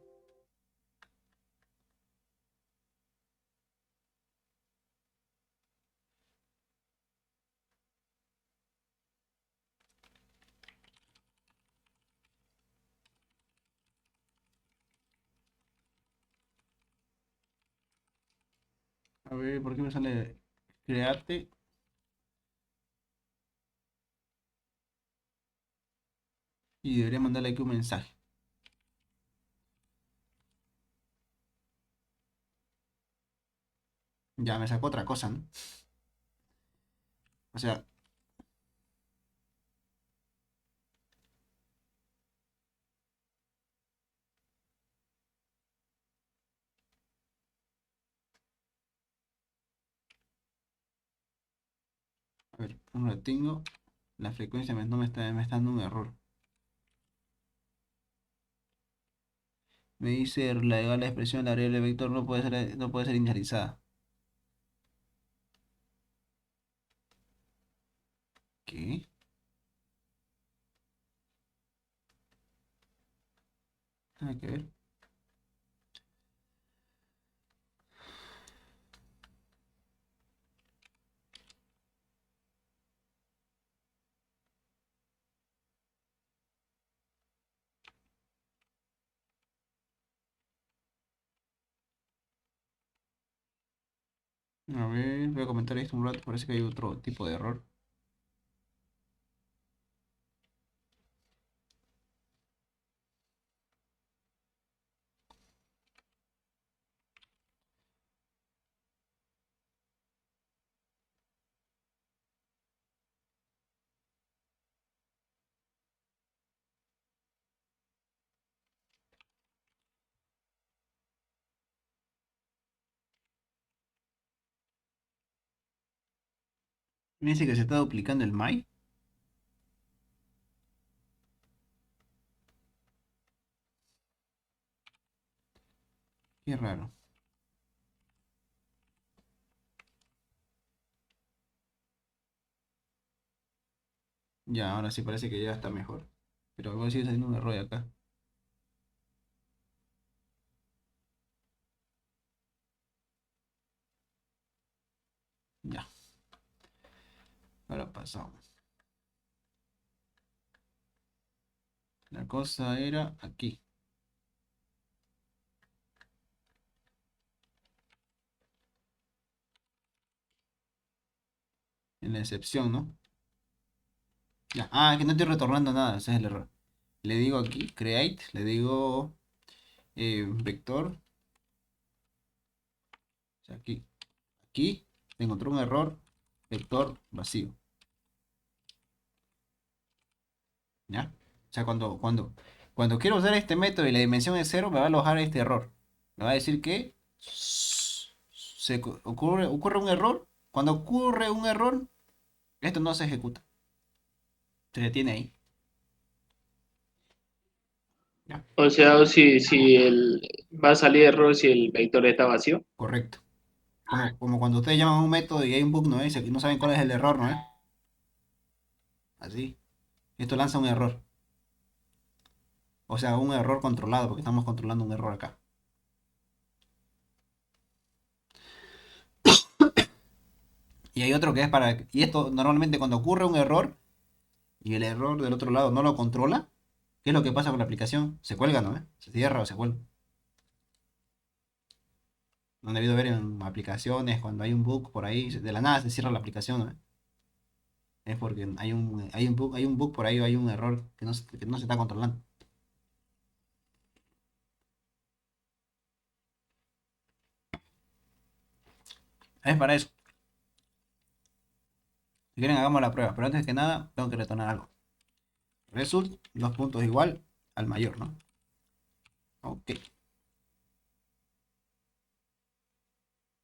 A ver, ¿por qué me sale create? Y debería mandarle aquí un mensaje. Ya me sacó otra cosa, ¿no? O sea, a ver, un ratingo. La frecuencia no me está dando un error. Me dice la expresión de la variable vector no puede ser inicializada. ¿Qué? Nada que ver. A ver, voy a comentar esto un rato. Parece que hay otro tipo de error. Me dice que se está duplicando el my. Qué raro. Ya, ahora sí parece que ya está mejor. Pero igual sigue saliendo un error de acá. Ya, ahora pasamos. La cosa era aquí, en la excepción, ¿no? Ya, que no estoy retornando nada, ese es el error. Le digo aquí, create, le digo vector. O sea, aquí encontré un error, vector vacío. ¿Ya? O sea, cuando quiero usar este método y la dimensión es cero, me va a alojar este error. Me va a decir que ocurre un error. Cuando ocurre un error, esto no se ejecuta. Se detiene ahí. ¿Ya? O sea, si va a salir error si el vector está vacío. Correcto. Como cuando ustedes llaman a un método y hay un bug, ¿no es? Y no saben cuál es el error, ¿no es? Así. Esto lanza un error. O sea, un error controlado, porque estamos controlando un error acá. Y hay otro que es para... Y esto normalmente cuando ocurre un error y el error del otro lado no lo controla, ¿qué es lo que pasa con la aplicación? Se cuelga, ¿no? Se cierra o se cuelga. No han debido ver en aplicaciones cuando hay un bug por ahí, de la nada se cierra la aplicación, ¿no? Es porque hay un bug por ahí, hay un error que no se está controlando. Es para eso. Si quieren, hagamos la prueba. Pero antes que nada, tengo que retornar algo. Result, dos puntos igual al mayor, ¿no? Ok.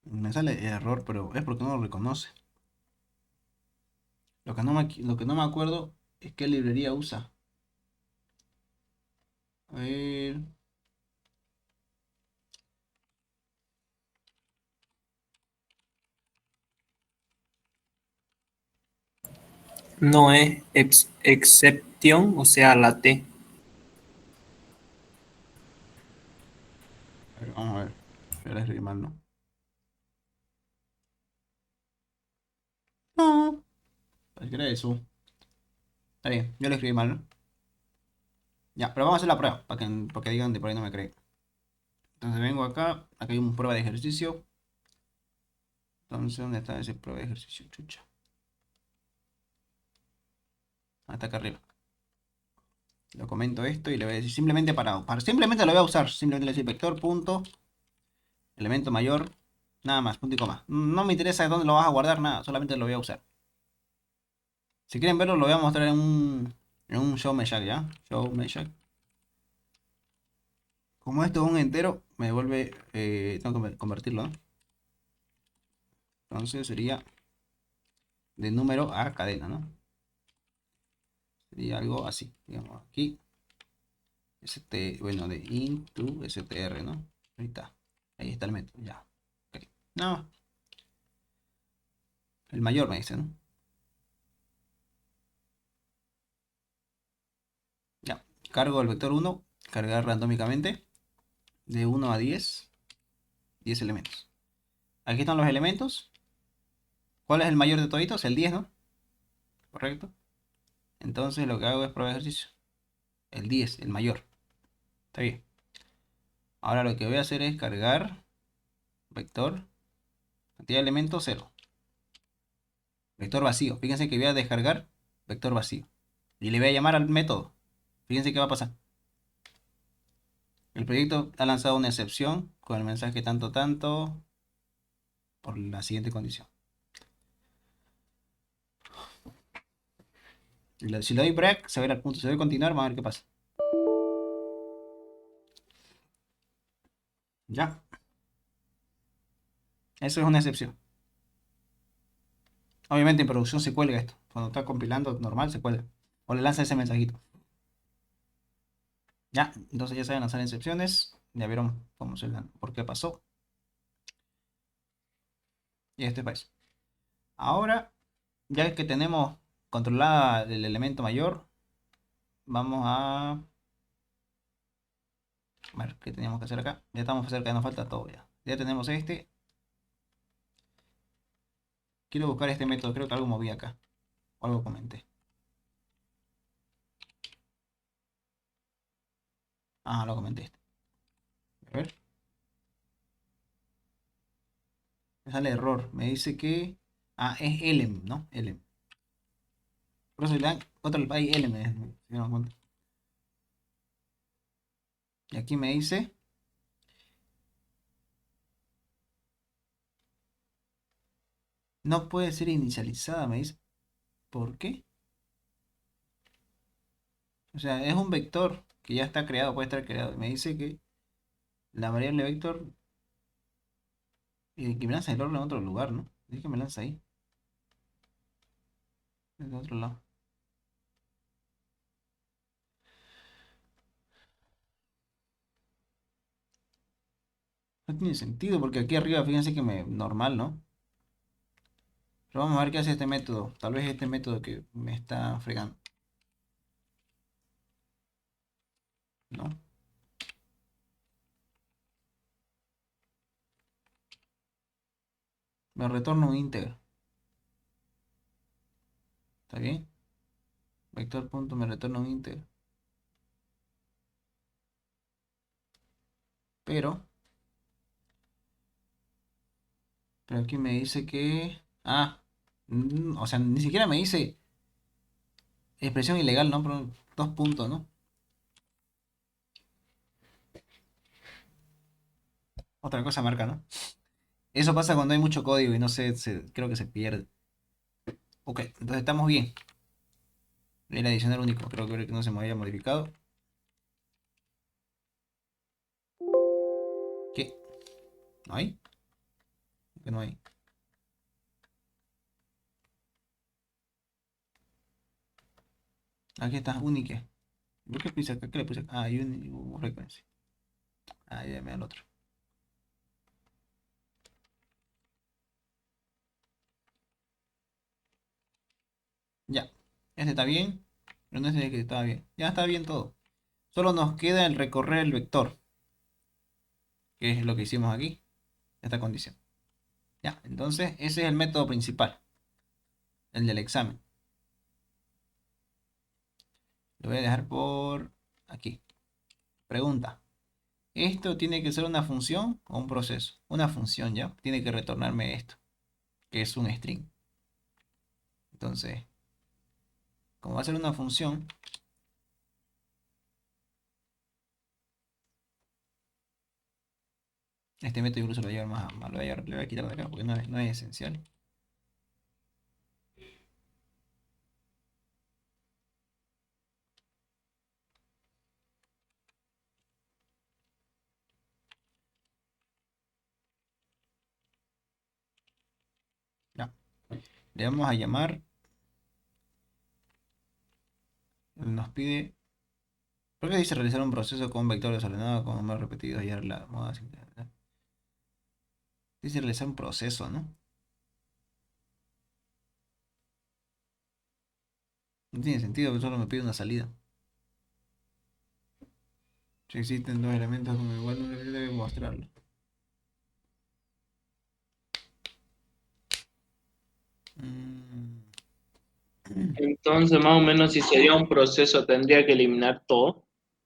Me sale error, pero es porque no lo reconoce. Lo que no me acuerdo es qué librería usa. A ver. No es exception, o sea, la T. Vamos a ver. Voy a escribir mal, ¿no? No. Parece que era eso. Está bien, yo lo escribí mal, ¿no? Ya, pero vamos a hacer la prueba, para que digan de por ahí no me creen. Entonces vengo acá hay una prueba de ejercicio. Entonces, ¿dónde está ese prueba de ejercicio? Chucha. Hasta acá arriba. Lo comento esto y le voy a decir simplemente simplemente lo voy a usar. Simplemente le voy a decir vector punto elemento mayor. Nada más, punto y coma. No me interesa dónde lo vas a guardar, nada. Solamente lo voy a usar. Si quieren verlo, lo voy a mostrar en un show meshack, ¿ya? Show meshack. Como esto es un entero, me vuelve. Tengo que convertirlo, ¿no? Entonces sería de número a cadena, ¿no? Sería algo así. Digamos aquí. Bueno, de int to str, ¿no? Ahí está. Ahí está el método, ya. Ok. No. El mayor me dice, ¿no? Ya. Cargo el vector 1. Cargar randómicamente. De 1 a 10. 10 elementos. Aquí están los elementos. ¿Cuál es el mayor de toditos? El 10, ¿no? Correcto. Entonces lo que hago es probar ejercicio. El 10, el mayor. Está bien. Ahora lo que voy a hacer es cargar vector, cantidad de elementos 0. Vector vacío. Fíjense que voy a descargar vector vacío. Y le voy a llamar al método. Fíjense qué va a pasar. El proyecto ha lanzado una excepción con el mensaje tanto tanto por la siguiente condición. Si le doy break, se va a ir al punto. Si le doy continuar, vamos a ver qué pasa. Ya. Eso es una excepción. Obviamente en producción se cuelga esto. Cuando está compilando normal se cuelga. O le lanza ese mensajito. Ya, entonces ya saben lanzar excepciones. Ya vieron por qué pasó. Y este es para eso. Ahora, ya que tenemos controlada el elemento mayor, vamos a ver qué teníamos que hacer acá. Ya estamos cerca, ya nos falta todo ya. Ya tenemos este. Quiero buscar este método, creo que algo moví acá. O algo comenté. Ah, lo comenté este. A ver. Me sale error. Me dice que. Ah, es elem, ¿no? Elem. Por eso le dan otro hay elem. Si me dan cuenta. Y aquí me dice. No puede ser inicializada, me dice. ¿Por qué? O sea, es un vector que ya está creado, puede estar creado. Me dice que la variable vector que me lanza el error en otro lugar, ¿no? Dice que me lanza ahí, en otro lado. No tiene sentido porque aquí arriba, fíjense que normal, ¿no? Pero vamos a ver qué hace este método. Tal vez este método que me está fregando. ¿No? Me retorna un íntegro. ¿Está bien? Vector punto me retorna un íntegro. Pero aquí me dice que. Ah, o sea, ni siquiera me dice expresión ilegal, ¿no? Pero 2 puntos, ¿no? Otra cosa marca, ¿no? Eso pasa cuando hay mucho código y no sé, creo que se pierde. Ok, entonces estamos bien. El adicional único, creo que no se me había modificado. ¿Qué? ¿No hay? ¿Qué no hay? Aquí está, única. ¿Por qué puse acá? ¿Qué le puse acá? Ah, frequency. Ah, ya me da el otro. Ya. Este está bien. Pero no es el que estaba bien. Ya está bien todo. Solo nos queda el recorrer el vector. Que es lo que hicimos aquí. Esta condición. Ya. Entonces, ese es el método principal. El del examen. Lo voy a dejar por aquí. Pregunta. ¿Esto tiene que ser una función o un proceso? Una función, ¿ya? Tiene que retornarme esto. que es un string. Entonces, como va a ser una función, este método incluso lo voy a llevar más, le voy a quitar de acá porque no es esencial. Ya. Le vamos a llamar, nos pide, ¿por qué dice realizar un proceso con un vector desordenado con números repetidos y la moda simple? Dice realizar un proceso, ¿no? No tiene sentido que solo me pide una salida. Si existen dos elementos como igual, no debe mostrarlo. Mm. Entonces, más o menos, si sería un proceso, tendría que eliminar todo,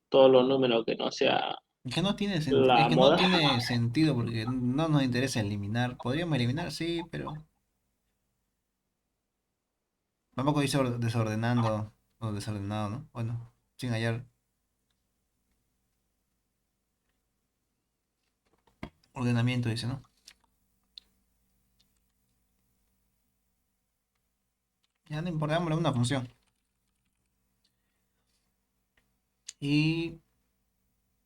todos los números que no sea Es que no tiene la es que no moda. tiene sentido porque no nos interesa eliminar. Podríamos eliminar, sí, pero tampoco dice desordenando o desordenado, ¿no? Bueno, sin hallar ordenamiento, dice, ¿no? Ya no importa, dámosle una función. Y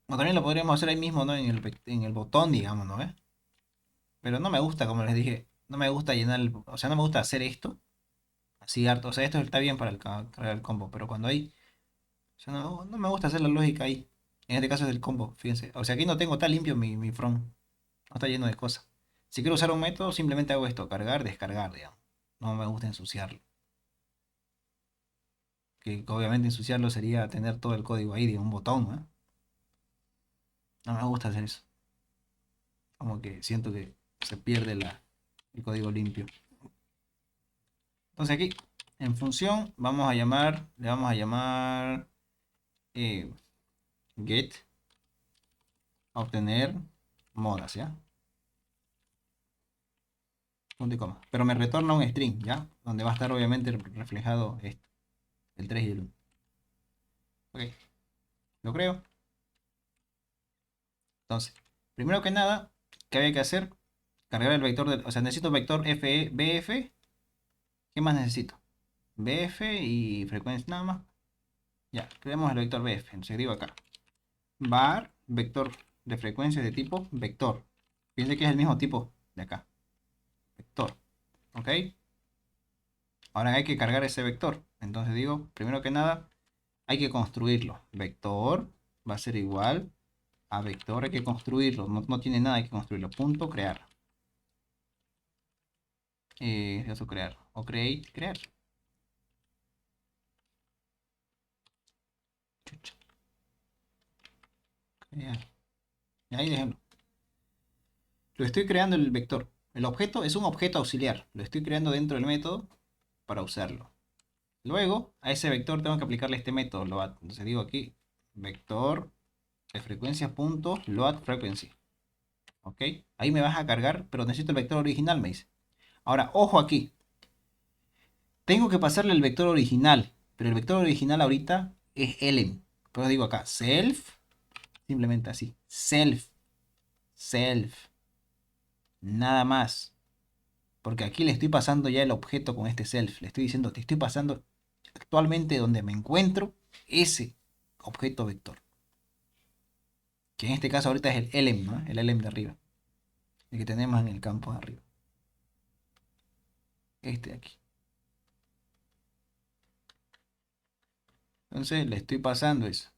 o también lo podríamos hacer ahí mismo, ¿no? En el botón, digamos, ¿no? Pero no me gusta, como les dije, no me gusta llenar o sea, no me gusta hacer esto. Así harto. O sea, esto está bien para cargar el combo, pero cuando hay. O sea, no me gusta hacer la lógica ahí. En este caso es el combo, fíjense. O sea, aquí no tengo tan limpio mi front. No está lleno de cosas. Si quiero usar un método, simplemente hago esto, cargar, descargar, digamos. No me gusta ensuciarlo. Que obviamente ensuciarlo sería tener todo el código ahí de un botón, ¿no? No me gusta hacer eso. Como que siento que se pierde el código limpio. Entonces aquí, en función, le vamos a llamar eh, get, obtener modas, ¿ya? Punto y coma. Pero me retorna un string, ¿ya? Donde va a estar obviamente reflejado esto, el 3 y el 1. Ok, lo creo. Entonces, primero que nada, ¿qué había que hacer? Cargar el vector o sea, necesito vector BF. ¿Qué más necesito? BF y frecuencia nada más. Ya, creamos el vector BF. Entonces digo acá. Var vector de frecuencia de tipo vector. Fíjense que es el mismo tipo de acá. Vector. ¿Ok? Ahora hay que cargar ese vector. Entonces digo, primero que nada, hay que construirlo. Vector va a ser igual a vector. Hay que construirlo. No tiene nada, hay que construirlo. Punto crear. Eso crear. O create, crear. Chucha, crear. Y ahí déjenlo. Lo estoy creando el vector. El objeto es un objeto auxiliar. Lo estoy creando dentro del método para usarlo. Luego, a ese vector tengo que aplicarle este método, load. Entonces digo aquí, vector de frecuencia punto load frequency. ¿Ok? Ahí me vas a cargar, pero necesito el vector original, me dice. Ahora, ojo aquí. Tengo que pasarle el vector original, pero el vector original ahorita es elem. Por eso digo acá, self, simplemente así. Self. Nada más. Porque aquí le estoy pasando ya el objeto con este self. Le estoy diciendo, te estoy pasando actualmente donde me encuentro ese objeto vector. Que en este caso ahorita es el elem, ¿no? El elem de arriba. El que tenemos en el campo de arriba. Este de aquí. Entonces le estoy pasando eso.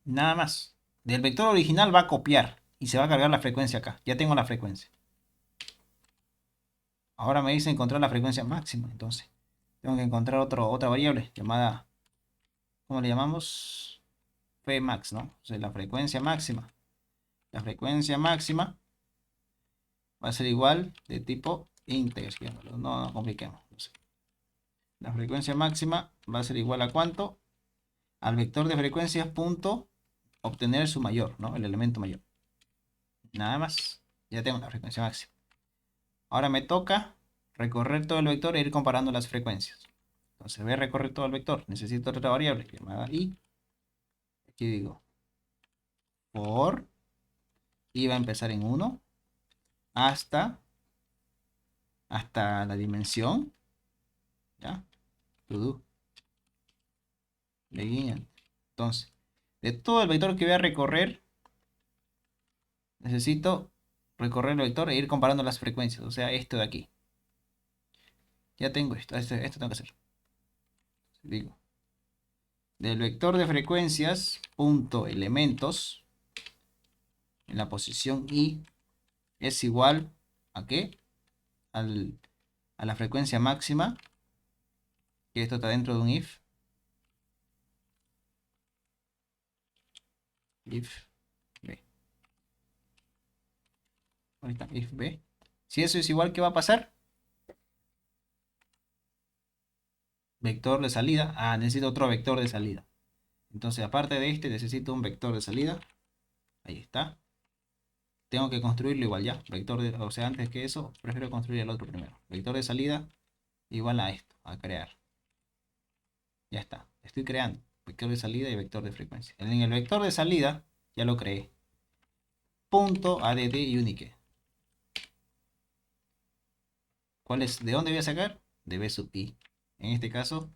Nada más. Del vector original va a copiar. Y se va a cargar la frecuencia acá. Ya tengo la frecuencia. Ahora me dice encontrar la frecuencia máxima. Entonces tengo que encontrar otra variable llamada, ¿cómo le llamamos? Fmax, ¿no? O sea, la frecuencia máxima. La frecuencia máxima va a ser igual de tipo íntegro. No compliquemos. No sé. La frecuencia máxima va a ser igual a ¿cuánto? Al vector de frecuencias punto obtener su mayor, ¿no? El elemento mayor. Nada más. Ya tengo la frecuencia máxima. Ahora me toca recorrer todo el vector e ir comparando las frecuencias. Entonces voy a recorrer todo el vector. Necesito otra variable llamada i. Aquí digo for i va a empezar en 1 hasta la dimensión. ¿Ya? To begin. Entonces, de todo el vector que voy a recorrer, necesito recorrer el vector e ir comparando las frecuencias. O sea, esto de aquí. Ya tengo esto. Esto tengo que hacer. Digo, del vector de frecuencias, punto elementos, en la posición i, es igual a qué? A la frecuencia máxima, que esto está dentro de un if. If b. Ahí está, if b. Si eso es igual, ¿qué va a pasar? Vector de salida. Ah, necesito otro vector de salida. Entonces, aparte de este, necesito un vector de salida. Ahí está. Tengo que construirlo igual ya. O sea, antes que eso, prefiero construir el otro primero. Vector de salida igual a esto, a crear. Ya está. Estoy creando vector de salida y vector de frecuencia. En el vector de salida ya lo creé. Punto add unique. ¿De dónde voy a sacar? De b sub i. En este caso,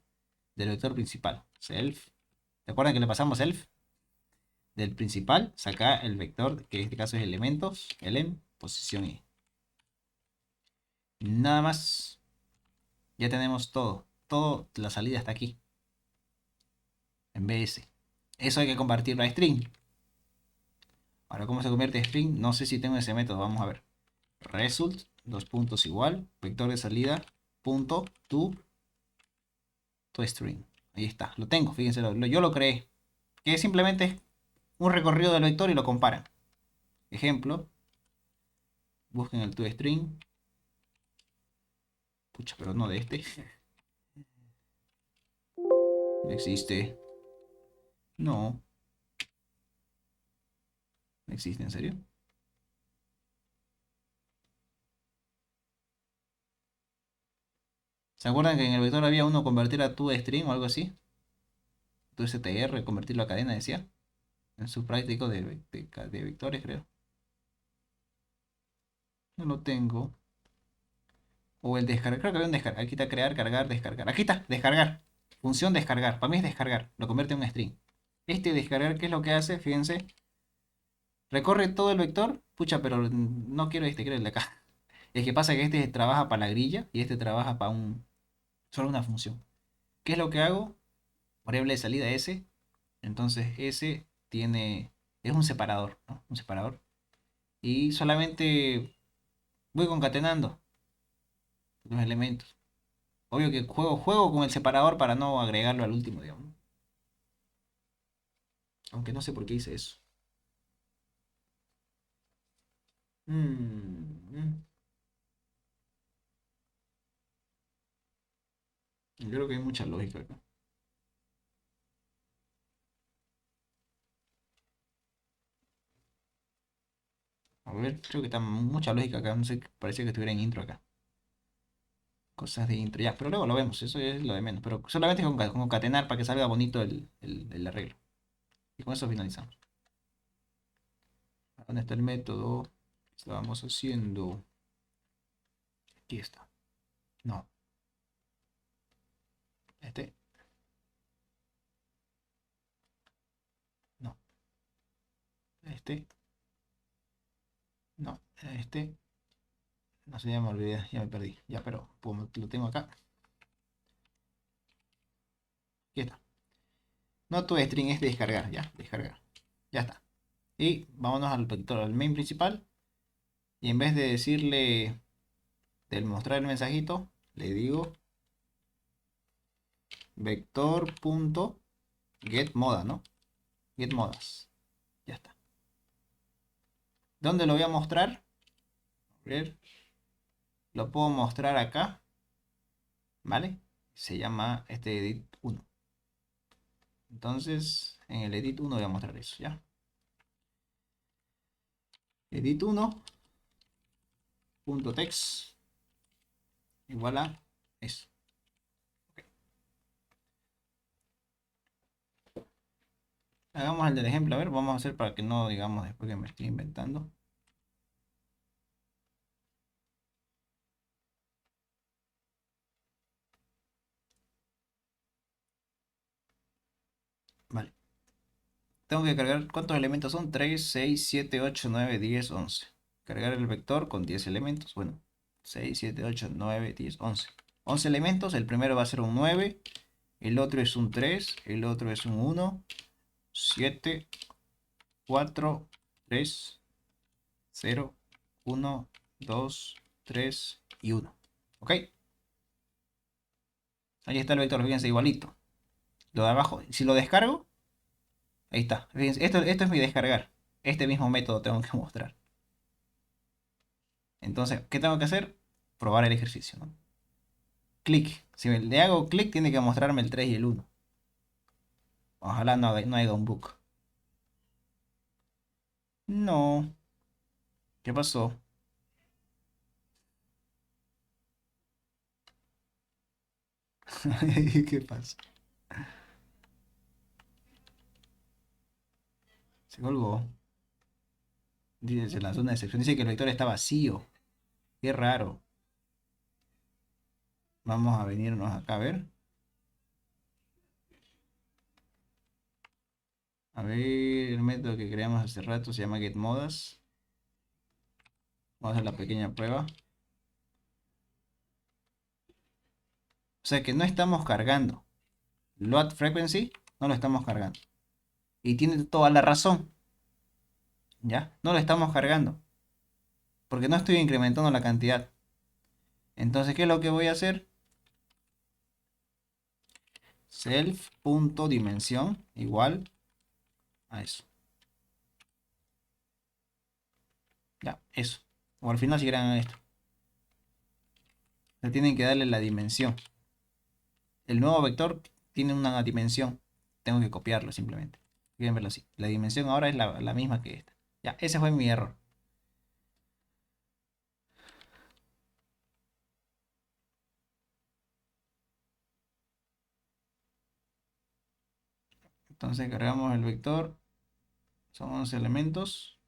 del vector principal. Self. ¿Se acuerdan que le pasamos self? Del principal, saca el vector, que en este caso es elementos, en posición i. Nada más. Ya tenemos todo. Todo, la salida está aquí. En bs. Eso hay que convertirlo a string. Ahora, ¿cómo se convierte a string? No sé si tengo ese método. Vamos a ver. Result, dos puntos igual. Vector de salida, punto, to string. Ahí está. Lo tengo. Fíjense, yo lo creé. Que simplemente es un recorrido del vector y lo comparan. Ejemplo. Busquen el toString. Pucha, pero no de este. No existe. No. No existe, ¿en serio? ¿Se acuerdan que en el vector había uno convertir a toString o algo así? ToStr, convertirlo a cadena, decía. En su práctico de vectores, creo. No lo tengo. O el descargar. Creo que había un descargar. Aquí está crear, cargar, descargar. Aquí está, descargar. Función descargar. Para mí es descargar. Lo convierte en un string. Este descargar, ¿qué es lo que hace? Fíjense. Recorre todo el vector. Pucha, pero no quiero este, quiero el de acá. Es que pasa que este trabaja para la grilla y este trabaja para solo una función. ¿Qué es lo que hago? Variable de salida S. Entonces S es un separador, ¿no? Un separador. Y solamente voy concatenando los elementos. Obvio que juego con el separador para no agregarlo al último, digamos. Aunque no sé por qué hice eso. Mm. Yo creo que hay mucha lógica acá. A ver, creo que está mucha lógica acá. No sé, parecía que estuviera en intro acá. Cosas de intro, ya, pero luego lo vemos, eso es lo de menos. Pero solamente con concatenar para que salga bonito el arreglo. Y con eso finalizamos. ¿Dónde está el método que estábamos haciendo? Aquí está. No. Este. No. Este. No. Este. No sé, ya me olvidé, ya me perdí. Ya, pero pues, lo tengo acá. Aquí está. No tu string es descargar, ya, descargar. Ya está. Y vámonos al vector, al main principal. Y en vez de decirle, del mostrar el mensajito, le digo vector.getModa, ¿no? GetModas. Ya está. ¿Dónde lo voy a mostrar? A ver. Lo puedo mostrar acá. ¿Vale? Se llama este edit 1. Entonces, en el edit 1 voy a mostrar eso, ¿ya? Edit 1. Punto text. igual a eso. Ok. Hagamos el del ejemplo. A ver, vamos a hacer para que no digamos después que me estoy inventando. Vale. Tengo que cargar, ¿cuántos elementos son? 3, 6, 7, 8, 9, 10, 11. Cargar el vector con 10 elementos. Bueno, 6, 7, 8, 9, 10, 11. 11 elementos, el primero va a ser un 9, el otro es un 3, el otro es un 1, 7, 4, 3, 0, 1, 2, 3 y 1. ¿Ok? Ahí está el vector, fíjense, igualito. Lo de abajo, si lo descargo, ahí está. Fíjense, esto es mi descargar. Este mismo método tengo que mostrar. Entonces, ¿qué tengo que hacer? Probar el ejercicio, ¿no? Clic. Si le hago clic, tiene que mostrarme el 3 y el 1. Ojalá no haya un bug. No. ¿Qué pasó? ¿Qué pasa? Se colgó. Dice, se lanzó una excepción. Dice que el vector está vacío. Qué raro. Vamos a venirnos acá a ver. A ver, el método que creamos hace rato se llama getModas. Vamos a hacer la pequeña prueba. O sea que no estamos cargando. Load frequency no lo estamos cargando. Y tiene toda la razón. ¿Ya? No lo estamos cargando. Porque no estoy incrementando la cantidad. Entonces, ¿qué es lo que voy a hacer? Self.dimensión igual a eso. Ya, eso. O al final si quieren esto. Le tienen que darle la dimensión. El nuevo vector tiene una dimensión. Tengo que copiarlo simplemente. Quieren verlo así. La dimensión ahora es la misma que esta. Ya, ese fue mi error. Entonces cargamos el vector. Son 11 elementos.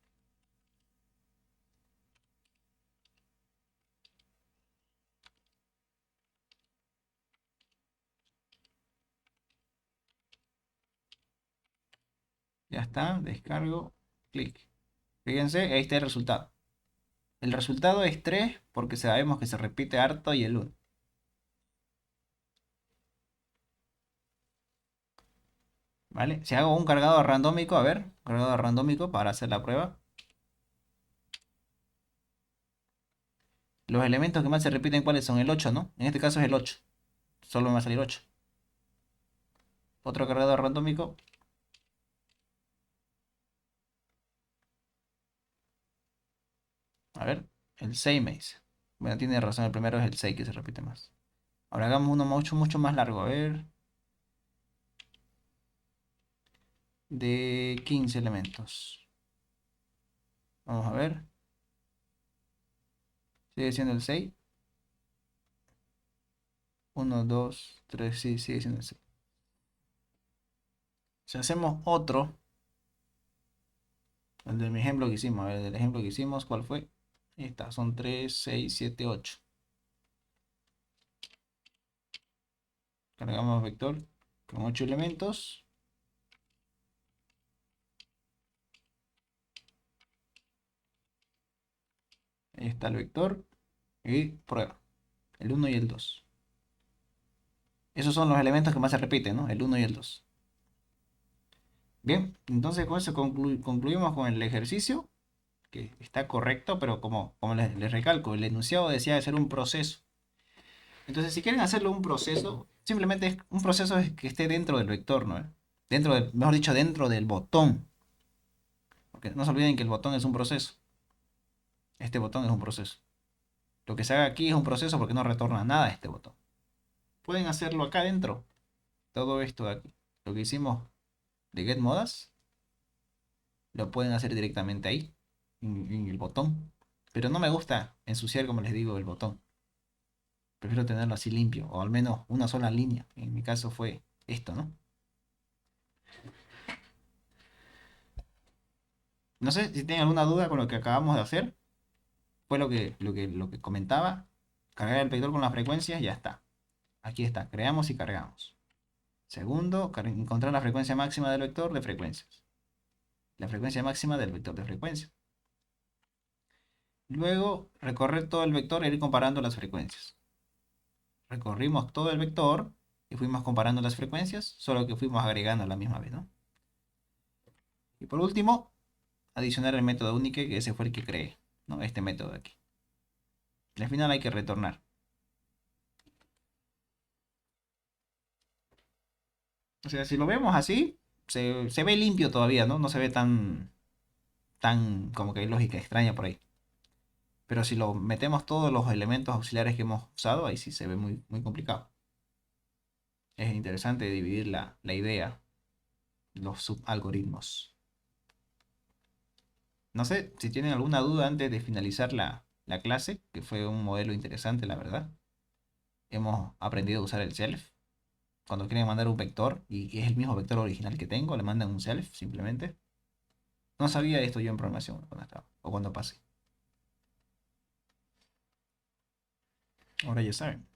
Ya está. Descargo. Clic. Fíjense, ahí está el resultado. El resultado es 3 porque sabemos que se repite harto y el 1. ¿Vale? Si hago un cargado randómico, a ver, cargado randómico para hacer la prueba. Los elementos que más se repiten, ¿cuáles son? El 8, ¿no? En este caso es el 8. Solo me va a salir 8. Otro cargado randómico. A ver, el 6 me dice. Bueno, tiene razón, el primero es el 6 que se repite más. Ahora hagamos uno mucho, mucho más largo. A ver, de 15 elementos. Vamos a ver. Sigue siendo el 6. 1, 2, 3, sí, sigue siendo el 6. Si hacemos otro, el de mi ejemplo que hicimos, a ver, del ejemplo que hicimos, ¿cuál fue? Ahí está, son 3, 6, 7, 8. Cargamos vector con 8 elementos. Ahí está el vector y prueba. El 1 y el 2. Esos son los elementos que más se repiten, ¿no? El 1 y el 2. Bien, entonces con eso concluimos con el ejercicio, que está correcto, pero como les recalco, el enunciado decía de ser un proceso. Entonces, si quieren hacerlo un proceso, simplemente es un proceso es que esté dentro del vector, ¿no? Dentro del, mejor dicho, dentro del botón. Porque no se olviden que el botón es un proceso. Este botón es un proceso. Lo que se haga aquí es un proceso porque no retorna nada este botón. Pueden hacerlo acá dentro. Todo esto de aquí. Lo que hicimos de getModas, lo pueden hacer directamente ahí, en el botón. Pero no me gusta ensuciar, como les digo, el botón. Prefiero tenerlo así limpio, o al menos una sola línea. En mi caso fue esto, ¿no? No sé si tienen alguna duda con lo que acabamos de hacer. Fue lo que comentaba. Cargar el vector con las frecuencias, ya está. Aquí está, creamos y cargamos. Segundo, encontrar la frecuencia máxima del vector de frecuencias. La frecuencia máxima del vector de frecuencias. Luego, recorrer todo el vector e ir comparando las frecuencias. Recorrimos todo el vector y fuimos comparando las frecuencias, solo que fuimos agregando a la misma vez, ¿no? Y por último, adicionar el método único, que ese fue el que creé, ¿no? Este método de aquí. Al final hay que retornar. O sea, si lo vemos así, se ve limpio todavía, ¿no? No se ve tan como que hay lógica extraña por ahí. Pero si lo metemos todos los elementos auxiliares que hemos usado, ahí sí se ve muy, muy complicado. Es interesante dividir la idea, los subalgoritmos. No sé si tienen alguna duda antes de finalizar la clase, que fue un modelo interesante, la verdad. Hemos aprendido a usar el self. Cuando quieren mandar un vector y es el mismo vector original que tengo, le mandan un self simplemente. No sabía esto yo en programación cuando estaba, o cuando pasé. Ahora ya saben.